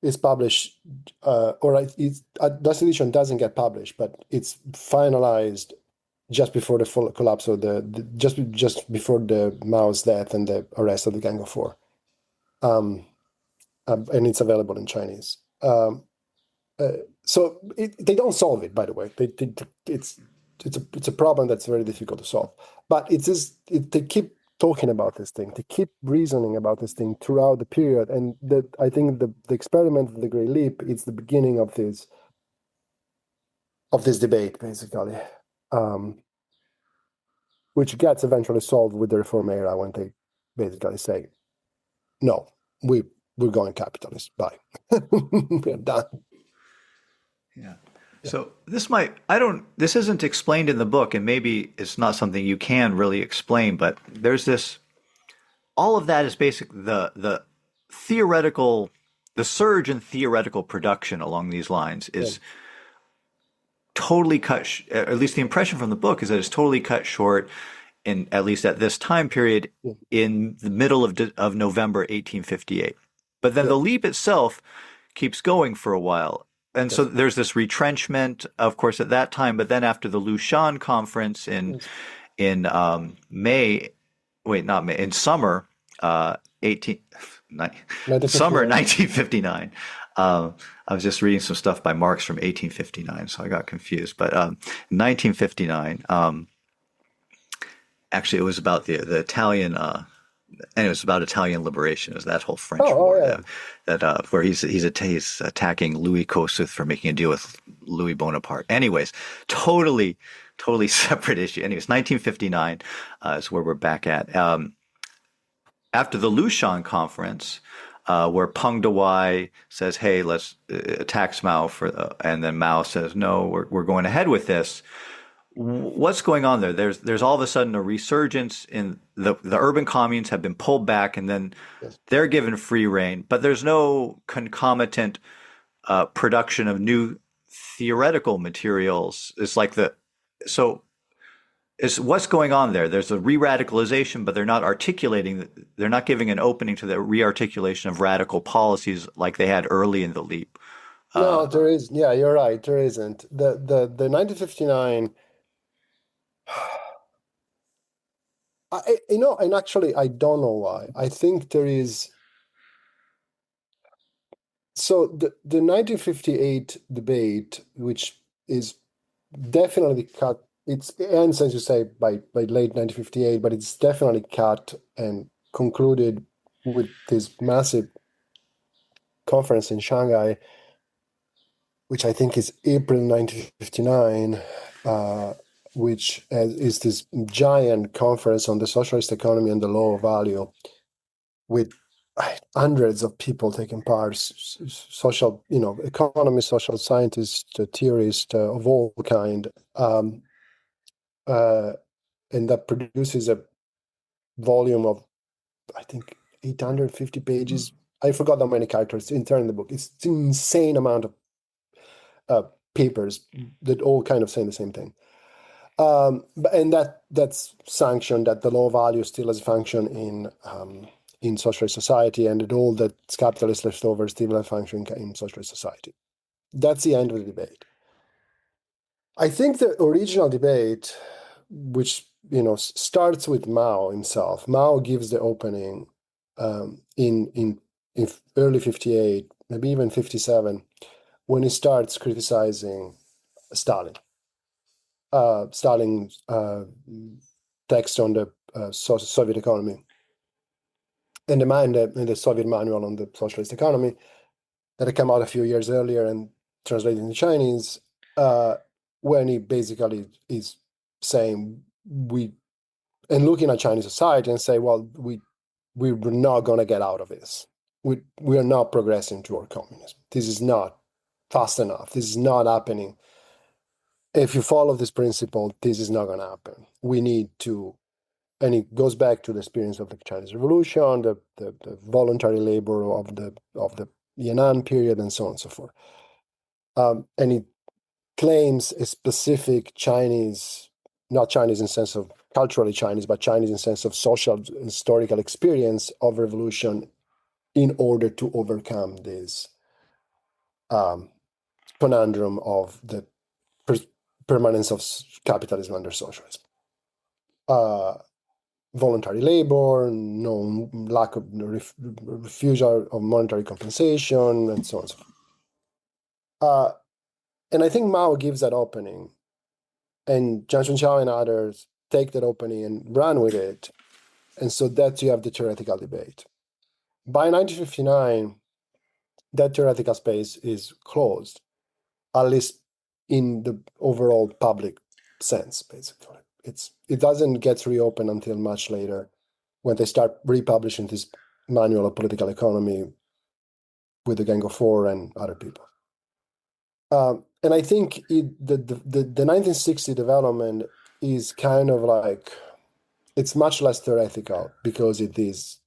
is published, last edition doesn't get published, but it's finalized just before the full collapse of just before the Mao's death and the arrest of the Gang of Four. And it's available in Chinese. So they don't solve it, by the way. It's a problem that's very difficult to solve. But they keep talking about this thing. They keep reasoning about this thing throughout the period. And I think the experiment of the Great Leap is the beginning of this debate, basically, which gets eventually solved with the Reform era when they basically say, no, we're going capitalist. Bye. We're done. Yeah. So this isn't explained in the book, and maybe it's not something you can really explain, but there's this, all of that is basically the theoretical, the surge in theoretical production along these lines is totally at least the impression from the book is that it's totally cut short in, at least at this time period, in the middle of November 1858. But then the leap itself keeps going for a while. And so there's this retrenchment, of course, at that time. But then after the Lushan conference in May, wait, not May, in summer, 1959. I was just reading some stuff by Marx from 1859, so I got confused. But 1959, actually, it was about the Italian. And it was about Italian liberation. It was that whole French war where he's attacking Louis Kossuth for making a deal with Louis Bonaparte. Anyways, totally separate issue. Anyways, 1959 is where we're back at. After the Lushan conference, where Peng Dehuai says, "Hey, let's tax Mao and then Mao says, "No, we're going ahead with this." What's going on there? There's all of a sudden a resurgence in the urban communes have been pulled back, and then they're given free rein, but there's no concomitant production of new theoretical materials. It's like what's going on there? There's a re-radicalization, but they're not giving an opening to the re-articulation of radical policies like they had early in the leap. No, there is. Yeah, you're right. There isn't. The 1959. And actually, I don't know why. I think there is. So the 1958 debate, which is definitely cut, it ends, as you say, by late 1958, but it's definitely cut and concluded with this massive conference in Shanghai, which I think is April 1959. Which is this giant conference on the socialist economy and the law of value, with hundreds of people taking part, social, economists, social scientists, theorists of all kind, and that produces a volume of, I think, 850 pages. I forgot how many characters in the book. It's an insane amount of papers that all kind of saying the same thing. And that's sanctioned, that the law of value still has a function in socialist society, and that all that's capitalist left over still have function in socialist society. That's the end of the debate. I think the original debate, which starts with Mao himself. Mao gives the opening in early 58, maybe even 57, when he starts criticizing Stalin. Stalin's text on the Soviet economy and the Soviet manual on the socialist economy that had come out a few years earlier and translated into Chinese, when he basically is saying and looking at Chinese society and say, well, we're not going to get out of this. We are not progressing toward communism. This is not fast enough. This is not happening. If you follow this principle, this is not going to happen. We need to, and it goes back to the experience of the Chinese Revolution, the voluntary labor of the Yan'an period, and so on and so forth. And it claims a specific Chinese, not Chinese in the sense of culturally Chinese, but Chinese in the sense of social historical experience of revolution in order to overcome this conundrum of the permanence of capitalism under socialism. Voluntary labor, no lack of refusal of monetary compensation, and so on and so forth. Uh, and I think Mao gives that opening, and Jiang Chunqiao and others take that opening and run with it. And so that you have the theoretical debate. By 1959, that theoretical space is closed, at least in the overall public sense, basically. It doesn't get reopened until much later when they start republishing this manual of political economy with the Gang of Four and other people. And I think the 1960 development is kind of like, it's much less theoretical because it is,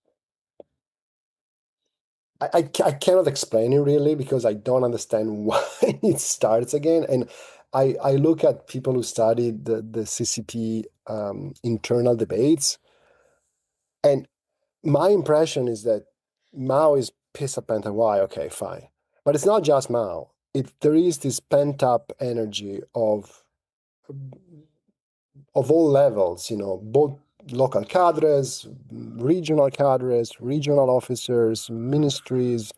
I cannot explain it really because I don't understand why it starts again. And I look at people who studied the CCP internal debates, and my impression is that Mao is pissed up and why, okay, fine. But it's not just Mao. There is this pent-up energy of all levels, both local cadres, regional officers, ministries,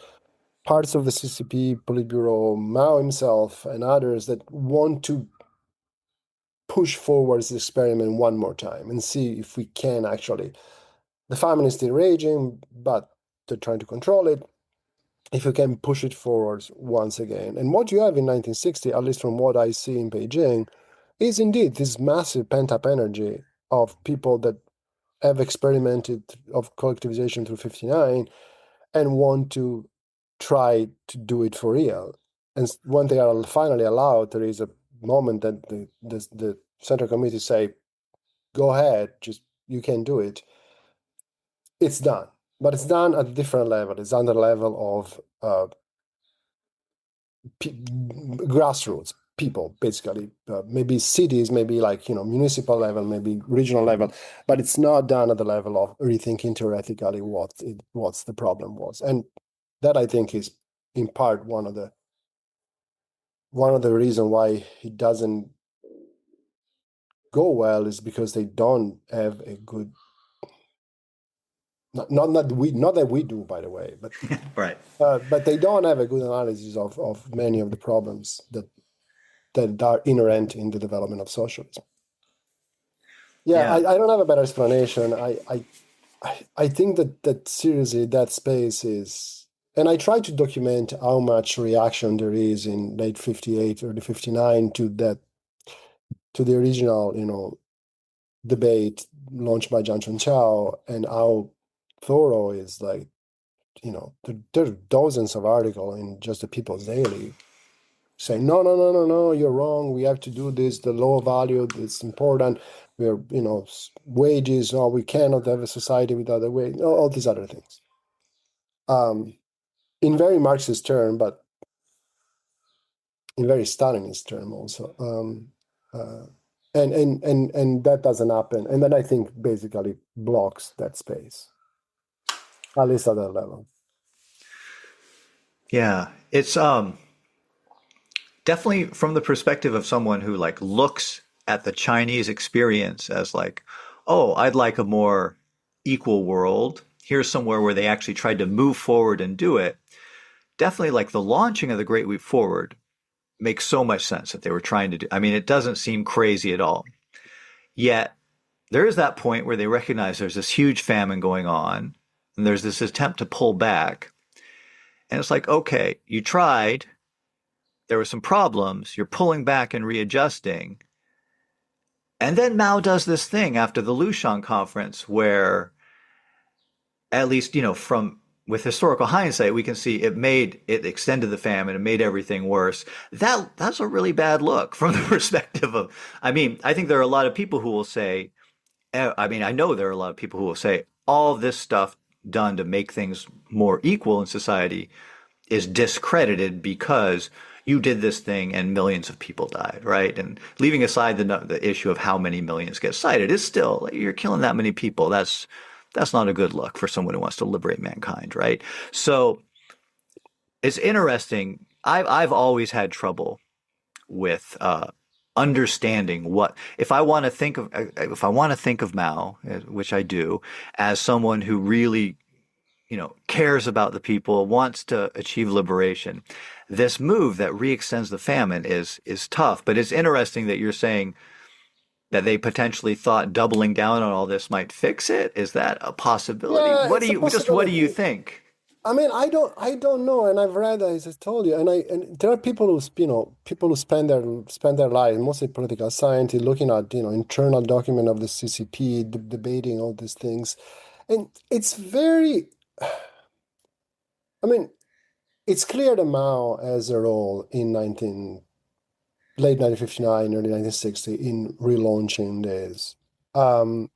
parts of the CCP Politburo, Mao himself, and others that want to push forward this experiment one more time and see if we can actually. The famine is still raging, but they're trying to control it. If you can push it forward once again. And what you have in 1960, at least from what I see in Beijing, is indeed this massive pent-up energy of people that have experimented of collectivization through 59 and want to try to do it for real. And when they are finally allowed, there is a moment that the Central Committee say, go ahead, just you can do it. It's done. But it's done at a different level. It's on the level of grassroots people, basically. Maybe cities, maybe like municipal level, maybe regional level, but it's not done at the level of rethinking theoretically what's the problem was. And that I think is in part one of the reason why it doesn't go well is because they don't have a good, not that we do, by the way, but Right. but they don't have a good analysis of many of the problems that are inherent in the development of socialism. Yeah, Yeah. I don't have a better explanation. I think that seriously that space is, and I try to document how much reaction there is in late 58, early 59 to the original, debate launched by Jiang Chunqiao, and how thorough is like, there are dozens of articles in just the People's Daily saying, no, no, no, no, no, you're wrong. We have to do this. The low value, it's important. We're, wages. No, we cannot have a society without a wage. All these other things. In very Marxist term, but in very Stalinist term also. And that doesn't happen. And then I think basically blocks that space, at least at that level. Yeah. It's definitely from the perspective of someone who like looks at the Chinese experience as like, oh, I'd like a more equal world. Here's somewhere where they actually tried to move forward and do it. Definitely like the launching of the Great Leap Forward makes so much sense that they were trying to do. I mean, it doesn't seem crazy at all. Yet there is that point where they recognize there's this huge famine going on and there's this attempt to pull back. And it's like, okay, you tried, there were some problems, you're pulling back and readjusting. And then Mao does this thing after the Lushan conference where, at least, from with historical hindsight, we can see it extended the famine, it made everything worse. That's a really bad look from the perspective of, I mean, I think there are a lot of people who will say, I know there are a lot of people who will say all this stuff done to make things more equal in society is discredited because you did this thing and millions of people died, right? And leaving aside the issue of how many millions get cited, is still, you're killing that many people. That's not a good look for someone who wants to liberate mankind, right? So it's interesting. I've always had trouble with understanding what if I want to think of Mao, which I do, as someone who really cares about the people, wants to achieve liberation. This move that re-extends the famine is tough, but it's interesting that you're saying that they potentially thought doubling down on all this might fix it. Is that a possibility? Yeah, it's a What do you possibility. think? I mean, I don't know, and I've read, as I told you, and there are people who, people who spend their life, mostly political scientists, looking at, internal document of the CCP, debating all these things, and it's very, I mean, it's clear that Mao has a role in late 1959, early 1960 in relaunching this. Um,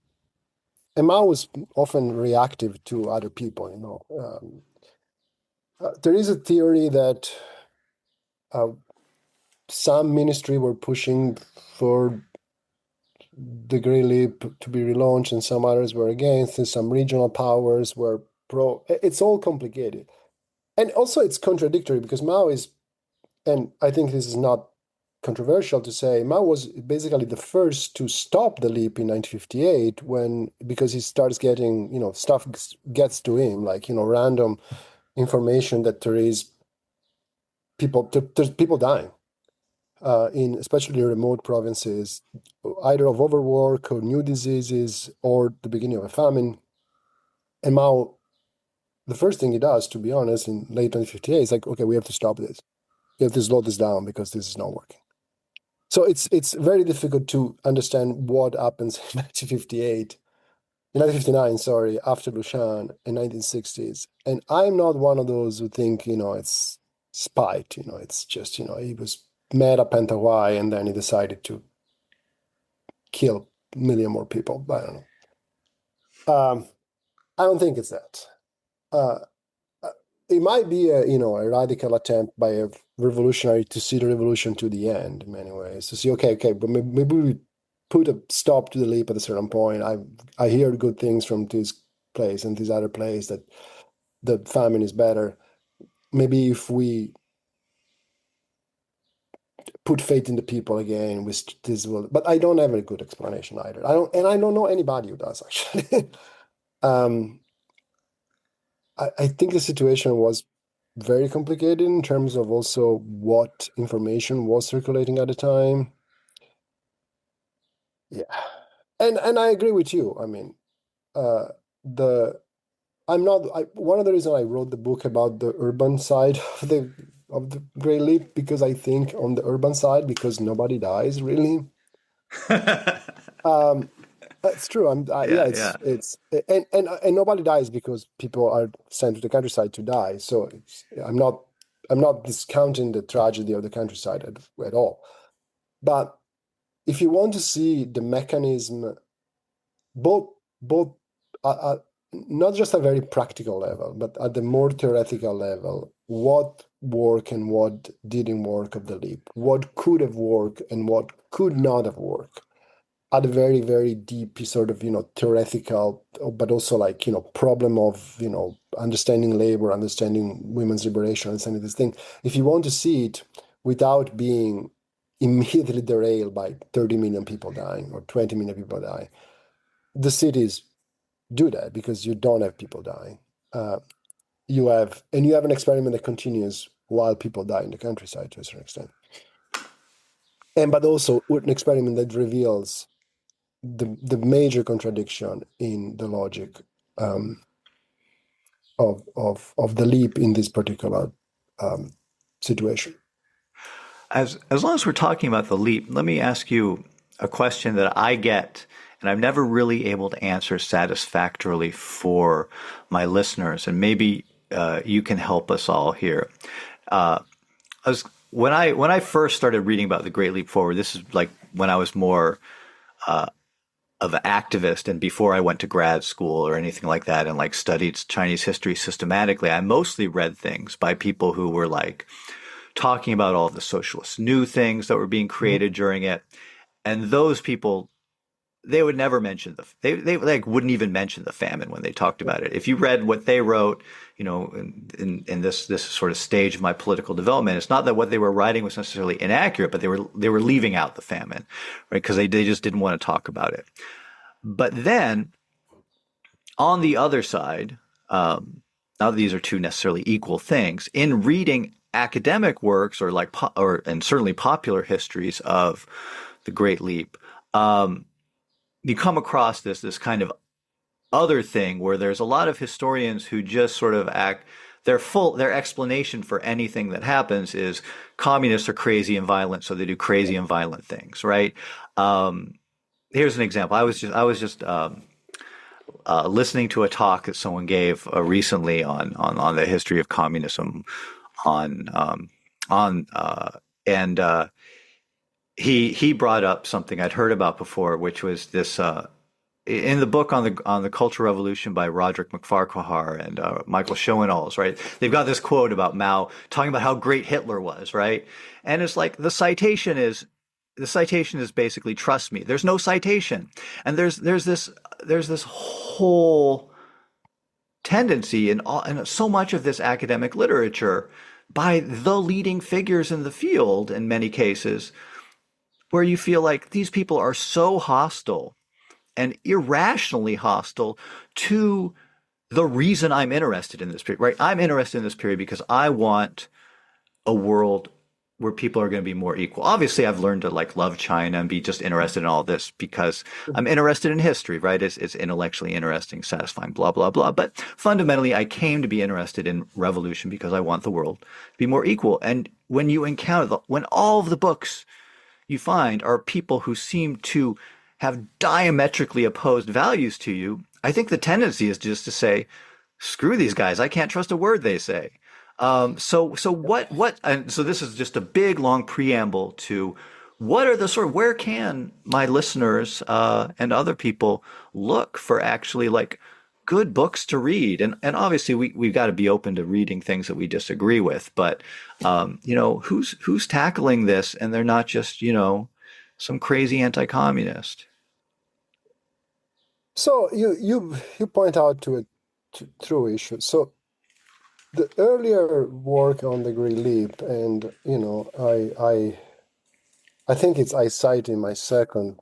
and Mao was often reactive to other people. There is a theory that uh, some ministry were pushing for the Grey Leap to be relaunched, and some others were against, and some regional powers were pro. It's all complicated. And also it's contradictory because Mao is, and I think this is not controversial to say, Mao was basically the first to stop the leap in 1958 because he starts getting, stuff gets to him, like, random information that there's people dying in especially remote provinces, either of overwork or new diseases or the beginning of a famine. And Mao, the first thing he does, to be honest, in late 1958 is like, okay, we have to stop this. We have to slow this down because this is not working. So it's very difficult to understand what happens in 1958, in 1959, sorry, after Lushan in 1960s. And I'm not one of those who think, it's spite, it's just, he was mad at Pentawai and then he decided to kill a million more people. I don't know. I don't think it's that. Uh, it might be a radical attempt by a revolutionary to see the revolution to the end in many ways. To see, okay, but maybe we put a stop to the leap at a certain point. I hear good things from this place and this other place that the famine is better. Maybe if we put faith in the people again, this will. But I don't have a good explanation either. I don't know anybody who does actually. um, I think the situation was very complicated in terms of also what information was circulating at the time. Yeah, and I agree with you. I mean, the I'm not. One of the reasons I wrote the book about the urban side of the Grey Leap, because I think on the urban side, because nobody dies really. Um, That's true. Yeah, Yeah, yeah. it's and nobody dies because people are sent to the countryside to die. So I'm not discounting the tragedy of the countryside at all. But if you want to see the mechanism, both both not just a very practical level, but at the more theoretical level, what worked and what didn't work of the leap, what could have worked and what could not have worked at a very, very deep sort of, theoretical, but also like, problem of, understanding labor, understanding women's liberation, understanding this thing. If you want to see it without being immediately derailed by 30 million people dying or 20 million people dying, the cities do that because you don't have people dying. You have an experiment that continues while people die in the countryside to a certain extent. But also an experiment that reveals the major contradiction in the logic of the leap in this particular situation. As long as we're talking about the leap, let me ask you a question that I get, and I'm never really able to answer satisfactorily for my listeners, and maybe you can help us all here. When I first started reading about the Great Leap Forward, this is like when I was more of an activist and before I went to grad school or anything like that and like studied Chinese history systematically. I mostly read things by people who were like talking about all the socialist new things that were being created during it. And those people, they would never mention they like wouldn't even mention the famine when they talked about it. If you read what they wrote, in this sort of stage of my political development, it's not that what they were writing was necessarily inaccurate, but they were leaving out the famine, right? Because they just didn't want to talk about it. But then on the other side, not that these are two necessarily equal things. In reading academic works or and certainly popular histories of the Great Leap, you come across this kind of other thing where there's a lot of historians who just sort of act their explanation for anything that happens is communists are crazy and violent, so they do crazy and violent things, right? Here's an example. I was just listening to a talk that someone gave recently on the history of communism on on and he brought up something I'd heard about before, which was this in the book on the Cultural Revolution by Roderick McFarquhar and Michael Schoenholz, right? They've got this quote about Mao talking about how great Hitler was, right? And it's like the citation is basically trust me. There's no citation, and there's this whole tendency in so much of this academic literature by the leading figures in the field in many cases where you feel like these people are so hostile and irrationally hostile to the reason I'm interested in this period, right? I'm interested in this period because I want a world where people are going to be more equal. Obviously, I've learned to like love China and be just interested in all this because I'm interested in history, right? It's intellectually interesting, satisfying, blah, blah, blah. But fundamentally, I came to be interested in revolution because I want the world to be more equal. And when you encounter when all of the books you find are people who seem to have diametrically opposed values to you, I think the tendency is just to say, screw these guys. I can't trust a word they say. So this is just a big, long preamble to what are the where can my listeners, and other people look for actually like good books to read? And obviously we've got to be open to reading things that we disagree with, but, who's tackling this and they're not just, some crazy anti-communist. So you point out to a true issue. So the earlier work on the Great Leap, and I think I cite in my second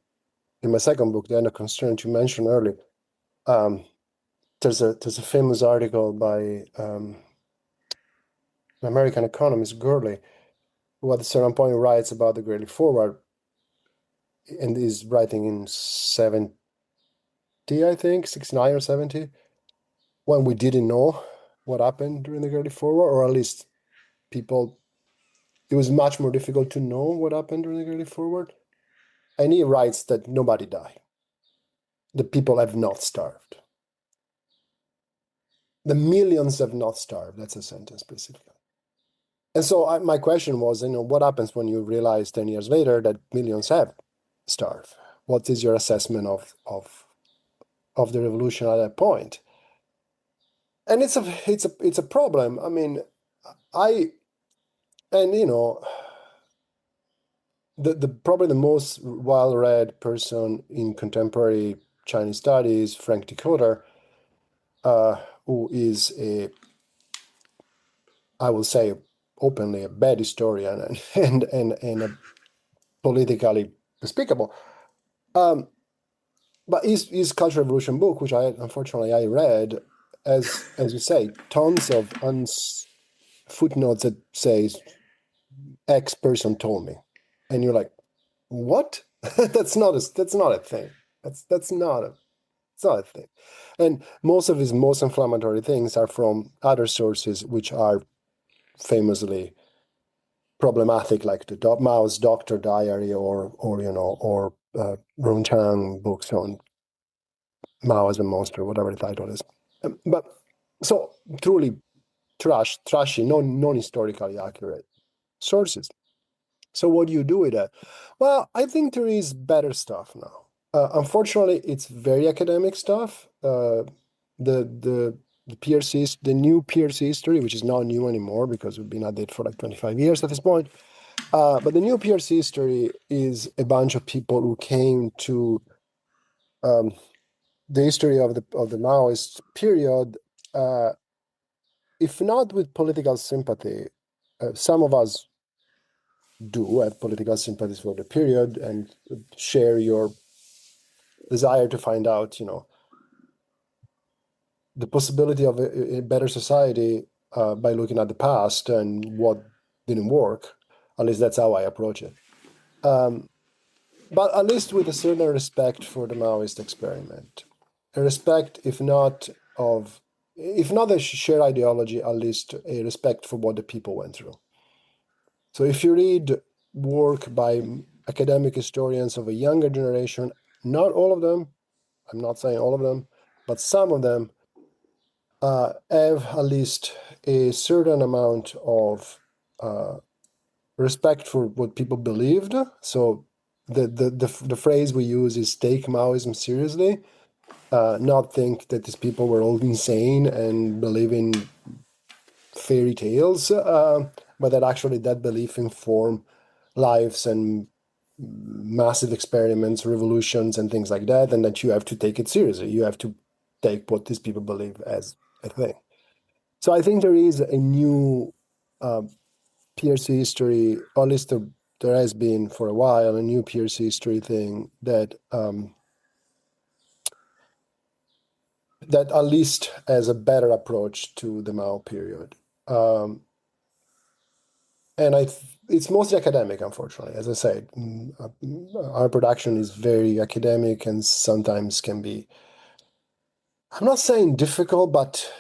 book, The End of Concern, you mentioned earlier. There's a famous article by an American economist, Gurley, who at a certain point writes about the Great Leap Forward, and is writing in 70, I think, 69 or 70, when we didn't know what happened during the Great Leap Forward, or at least it was much more difficult to know what happened during the Great Leap Forward. And he writes that nobody died. The people have not starved. The millions have not starved. That's a sentence specifically. And so my question was, what happens when you realize 10 years later that millions have starved? What is your assessment of the revolution at that point? And it's a problem. I mean, the probably the most well-read person in contemporary Chinese studies, Frank Decoder, who is I will say openly, a bad historian and a politically despicable. But his Cultural Revolution book, which unfortunately I read, as you say, tons of footnotes that says X person told me, and you're like, what? That's not a thing. It's not a thing. And most of his most inflammatory things are from other sources, which are famously problematic, like the Mao's Doctor Diary, or Runchang books on Mao as a monster, whatever the title is. But so truly trashy, non-historically accurate sources. So what do you do with that? Well, I think there is better stuff now. Unfortunately, it's very academic stuff. The PRC, the new PRC history, which is not new anymore because we've been at it for like 25 years at this point. But the new PRC history is a bunch of people who came to the history of the Maoist period, if not with political sympathy. Some of us do have political sympathies for the period and share your desire to find out, the possibility of a better society by looking at the past and what didn't work. At least that's how I approach it. But at least with a certain respect for the Maoist experiment, a respect, if not a shared ideology, at least a respect for what the people went through. So if you read work by academic historians of a younger generation, not all of them, I'm not saying all of them, but some of them have at least a certain amount of respect for what people believed. So the phrase we use is take Maoism seriously, not think that these people were all insane and believe in fairy tales, but that actually that belief inform lives and massive experiments, revolutions, and things like that, and that you have to take it seriously. You have to take what these people believe as a thing. So I think there is a new PRC history, or at least there has been for a while, a new PRC history thing that that at least has a better approach to the Mao period. And it's mostly academic, unfortunately. As I said, our production is very academic and sometimes can be, I'm not saying difficult, but,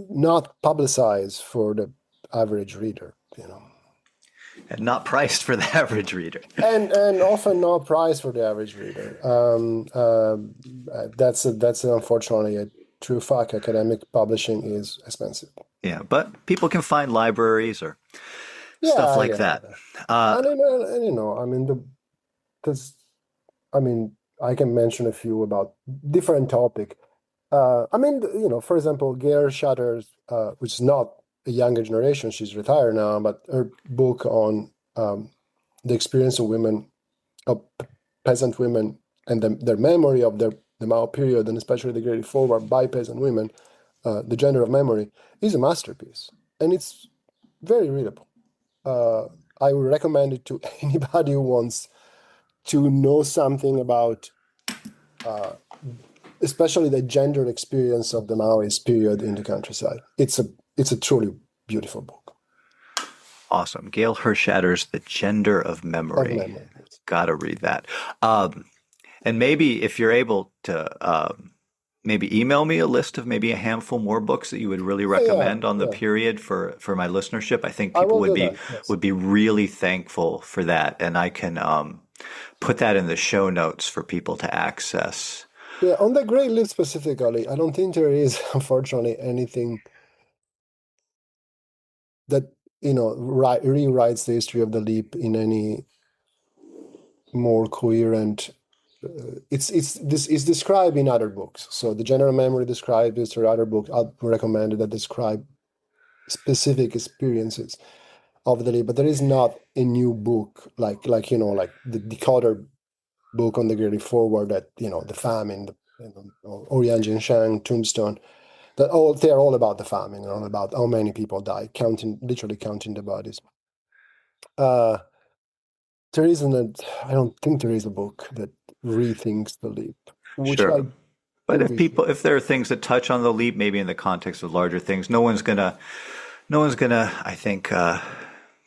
not publicized for the average reader. And not priced for the average reader. And often not priced for the average reader. That's unfortunately a true fact. Academic publishing is expensive. Yeah, but people can find libraries or stuff Yeah, like yeah. that. Uh, I mean, because I mean, I can mention a few about different topic. I mean, for example, Gail Shutters, which is not a younger generation, she's retired now, but her book on the experience of women, of peasant women, and their memory of the Mao period, and especially the Great Forward by peasant women, the gender of memory, is a masterpiece, and it's very readable. I would recommend it to anybody who wants to know something about especially the gendered experience of the Maoist period in the countryside. It's a truly beautiful book. Awesome. Gail Hirschatter's The Gender of Memory. Gotta read that. And maybe if you're able to maybe email me a list of maybe a handful more books that you would really recommend on the period for my listenership. I think people would be really thankful for that, and I can put that in the show notes for people to access. Yeah, on the Great Leap specifically, I don't think there is, unfortunately, anything that rewrites the history of the leap in any more coherent. It's described in other books. So the general memory described is there other books I'd recommend that describe specific experiences of the leap, but there is not a new book like the decoder book on the Great Forward that the famine, Oriang Shang, Tombstone. They're all about the famine, all about how many people die, literally counting the bodies. There isn't I don't think there is a book that rethinks the leap, which Sure. But if there are things that touch on the leap, maybe in the context of larger things, no one's gonna, I think,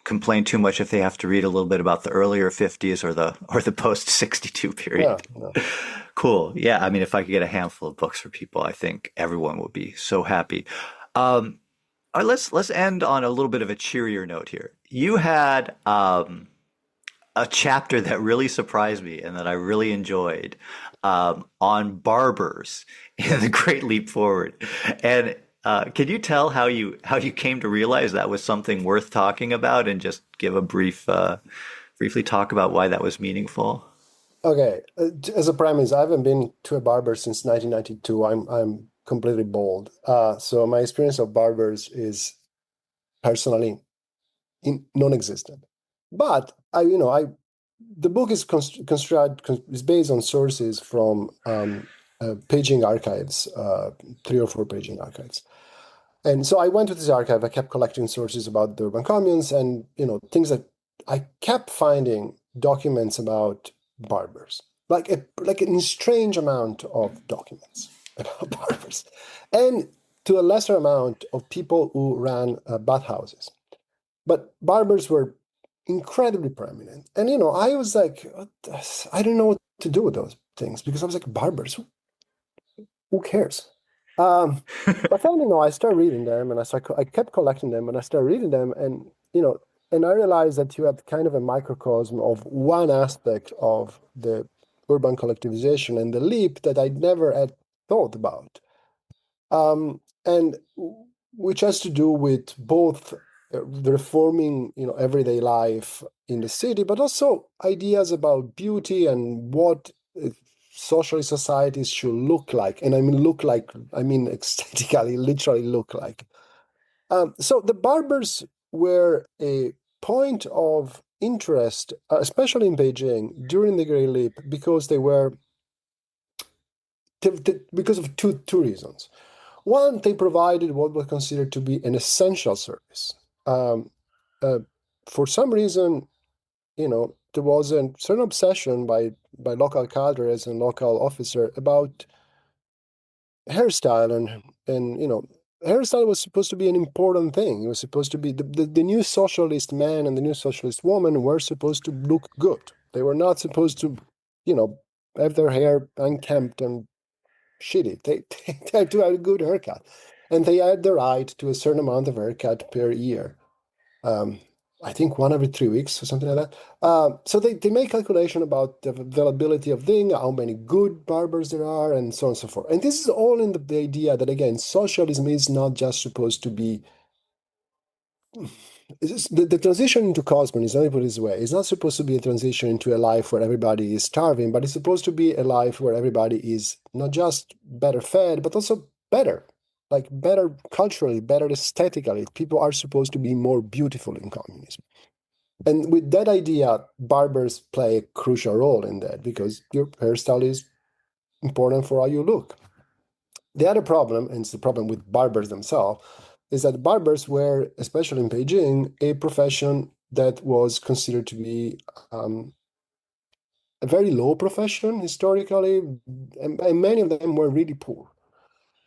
complain too much if they have to read a little bit about the earlier 50s or the post 62 period. Yeah. Cool. Yeah. I mean, if I could get a handful of books for people, I think everyone would be so happy. All right, let's end on a little bit of a cheerier note here. You had a chapter that really surprised me and that I really enjoyed on barbers in the Great Leap Forward. And can you tell how you came to realize that was something worth talking about, and just give a briefly talk about why that was meaningful? Okay, as a premise, I haven't been to a barber since 1992. I'm completely bald. So my experience of barbers is personally non-existent. But the book is is based on sources from Beijing archives, 3 or 4 Beijing archives. And so I went to this archive. I kept collecting sources about the urban communes, and things that I kept finding documents about barbers, like a strange amount of documents. about barbers, and to a lesser amount of people who ran bathhouses. But barbers were incredibly prominent. And, I was like, I don't know what to do with those things because I was like, barbers, who cares? Um, but finally, I started reading them and I kept collecting them and I started reading them and I realized that you had kind of a microcosm of one aspect of the urban collectivization and the leap that I never had thought about. And which has to do with both the reforming, everyday life in the city, but also ideas about beauty and what socialist societies should look like. And I mean aesthetically, literally look like. So the barbers were a point of interest, especially in Beijing during the Great Leap, because they were because of two reasons. One, they provided what was considered to be an essential service. Um, uh, for some reason, there was a certain obsession by local cadres and local officer about hairstyle, and hairstyle was supposed to be an important thing. It was supposed to be the new socialist man and the new socialist woman were supposed to look good. They were not supposed to, have their hair unkempt and shitty. They had to have a good haircut, and they had the right to a certain amount of haircut per year. Um, I think one every 3 weeks or something like that. So they make calculation about the availability of thing, how many good barbers there are, and so on and so forth. And this is all in the idea that, again, socialism is not just supposed to be the transition into cosmonism, let me put it this way, it's not supposed to be a transition into a life where everybody is starving, but it's supposed to be a life where everybody is not just better fed, but also better, like better culturally, better aesthetically. People are supposed to be more beautiful in communism. And with that idea, barbers play a crucial role in that because your hairstyle is important for how you look. The other problem, and it's the problem with barbers themselves, is that barbers were, especially in Beijing, a profession that was considered to be a very low profession historically, and many of them were really poor.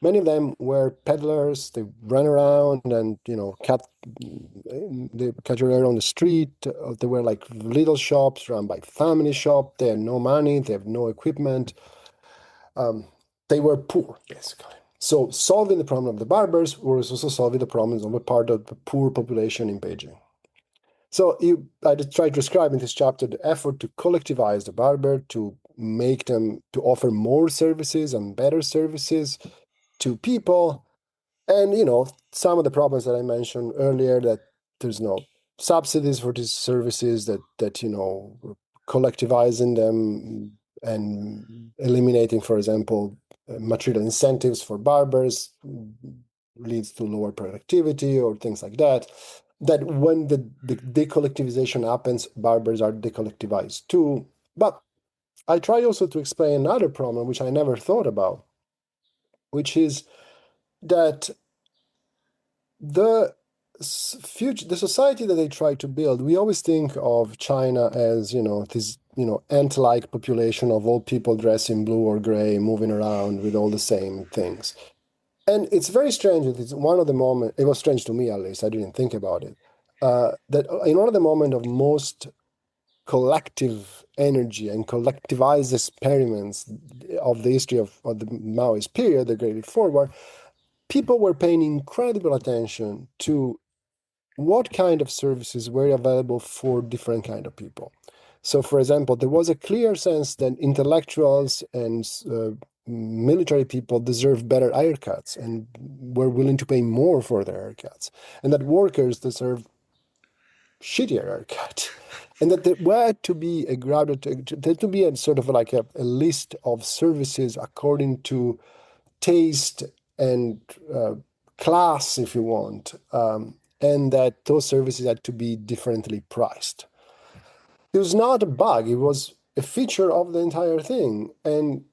Many of them were peddlers. They ran around and cut your hair on the street. They were like little shops run by family shop. They had no money. They have no equipment. They were poor, basically. So solving the problem of the barbers was also solving the problems of a part of the poor population in Beijing. So I try to describe in this chapter the effort to collectivize the barber, to make them, to offer more services and better services to people. And, some of the problems that I mentioned earlier, that there's no subsidies for these services, that collectivizing them and eliminating, for example, material incentives for barbers leads to lower productivity or things like that. That when the decollectivization happens, barbers are decollectivized too. But I try also to explain another problem, which I never thought about, which is that the the society that they try to build, we always think of China as, this, ant-like population of old people dressed in blue or gray, moving around with all the same things. And it's very strange that it's one of the moments, it was strange to me at least, I didn't think about it, that in one of the moments of most collective energy and collectivized experiments of the history of the Maoist period, the Great Leap Forward, people were paying incredible attention to what kind of services were available for different kind of people. So, for example, there was a clear sense that intellectuals and military people deserve better haircuts and were willing to pay more for their haircuts, and that workers deserve shittier haircut, and that there were to be a there to be a sort of like a list of services according to taste and class, if you want, and that those services had to be differently priced. It was not a bug, it was a feature of the entire thing. And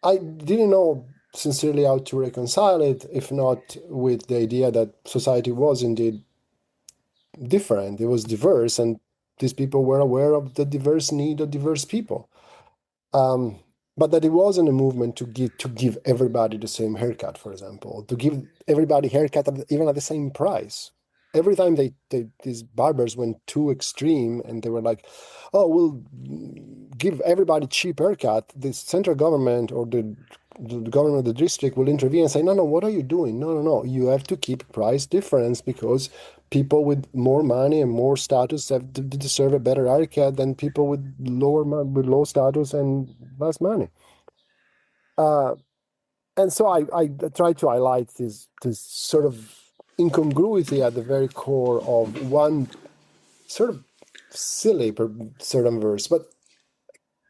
I didn't know sincerely how to reconcile it, if not with the idea that society was indeed different, it was diverse, and these people were aware of the diverse need of diverse people. Um, but that it wasn't a movement to give everybody the same haircut, for example, to give everybody haircut even at the same price. Every time these barbers went too extreme and they were like, "Oh, we'll give everybody cheap haircut," the central government or the government of the district will intervene and say, "No, no, what are you doing? No, no, no, you have to keep price difference because people with more money and more status deserve a better haircut than people with with low status and less money." Uh, and so I try to highlight this sort of incongruity at the very core of one sort of silly per certain verse, but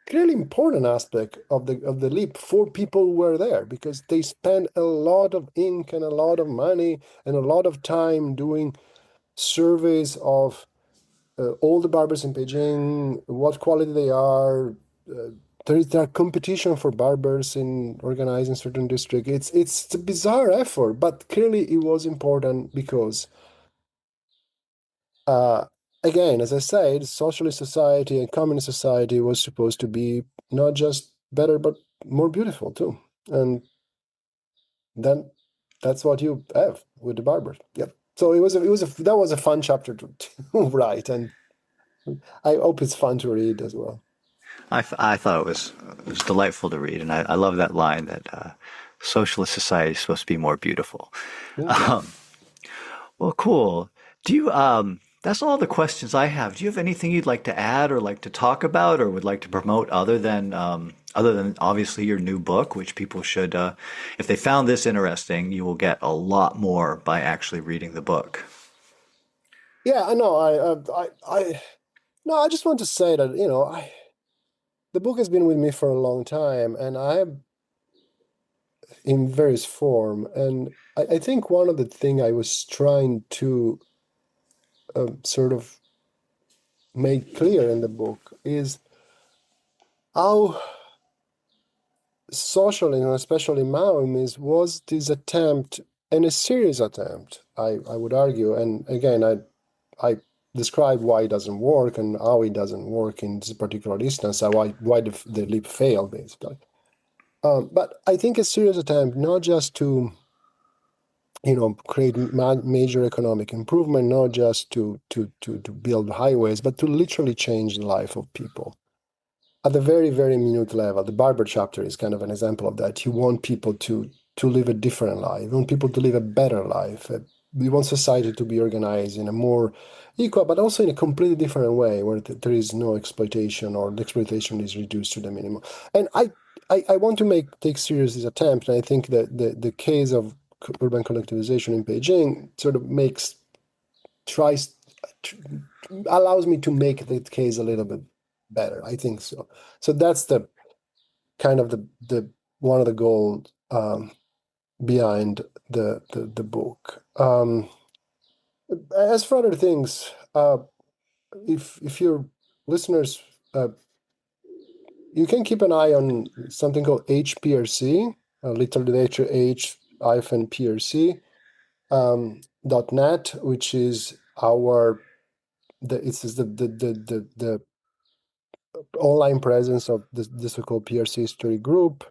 clearly important aspect of the leap for people who were there, because they spend a lot of ink and a lot of money and a lot of time doing surveys of all the barbers in Beijing, what quality they are. There are competition for barbers in organizing certain district. It's a bizarre effort, but clearly it was important because, uh, again, as I said, socialist society and communist society was supposed to be not just better but more beautiful too. And then that's what you have with the barbers. Yep. So that was a fun chapter to write, and I hope it's fun to read as well. I thought it was delightful to read, and I love that line that socialist society is supposed to be more beautiful. Yeah. Well, cool. Do you that's all the questions I have. Do you have anything you'd like to add or like to talk about or would like to promote other than obviously your new book, which people should if they found this interesting, you will get a lot more by actually reading the book. Yeah, I know. No, I just want to say that, the book has been with me for a long time, and I have in various form. And I think one of the thing I was trying to sort of make clear in the book is how socialism, especially Maoism, was this attempt, and a serious attempt, I would argue. And again, I describe why it doesn't work and how it doesn't work in this particular instance, why the leap failed, basically. But I think a serious attempt not just to create major economic improvement, not just to build highways, but to literally change the life of people at the very, very minute level. The barber chapter is kind of an example of that. You want people to live a different life. You want people to live a better life. You want society to be organized in a more equal, but also in a completely different way, where there is no exploitation, or the exploitation is reduced to the minimum. And I want to take serious this attempt, and I think that the case of urban collectivization in Beijing sort of tries allows me to make the case a little bit better. I think so. So that's the kind of the one of the goals behind the book. As for other things, if your listeners, you can keep an eye on something called HPRC, literally H-PRC .net, which is the online presence of the so-called PRC history group.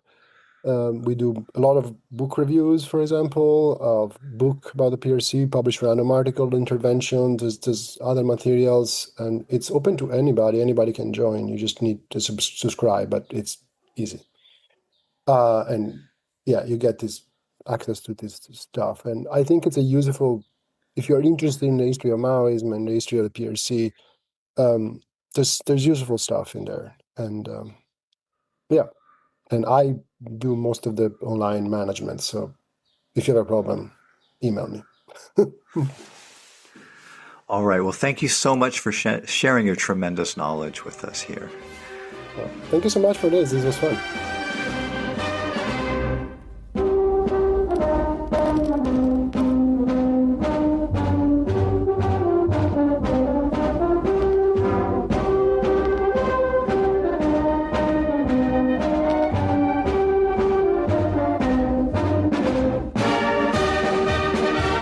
We do a lot of book reviews, for example, of book about the PRC, publish random article, intervention, there's other materials, and it's open to anybody. Anybody can join. You just need to subscribe, but it's easy. And yeah, you get this access to this stuff. And I think it's a useful, if you're interested in the history of Maoism and the history of the PRC, there's useful stuff in there. And yeah, and I do most of the online management. So if you have a problem, email me. All right. Well, thank you so much for sharing your tremendous knowledge with us here. Well, thank you so much for this. This was fun.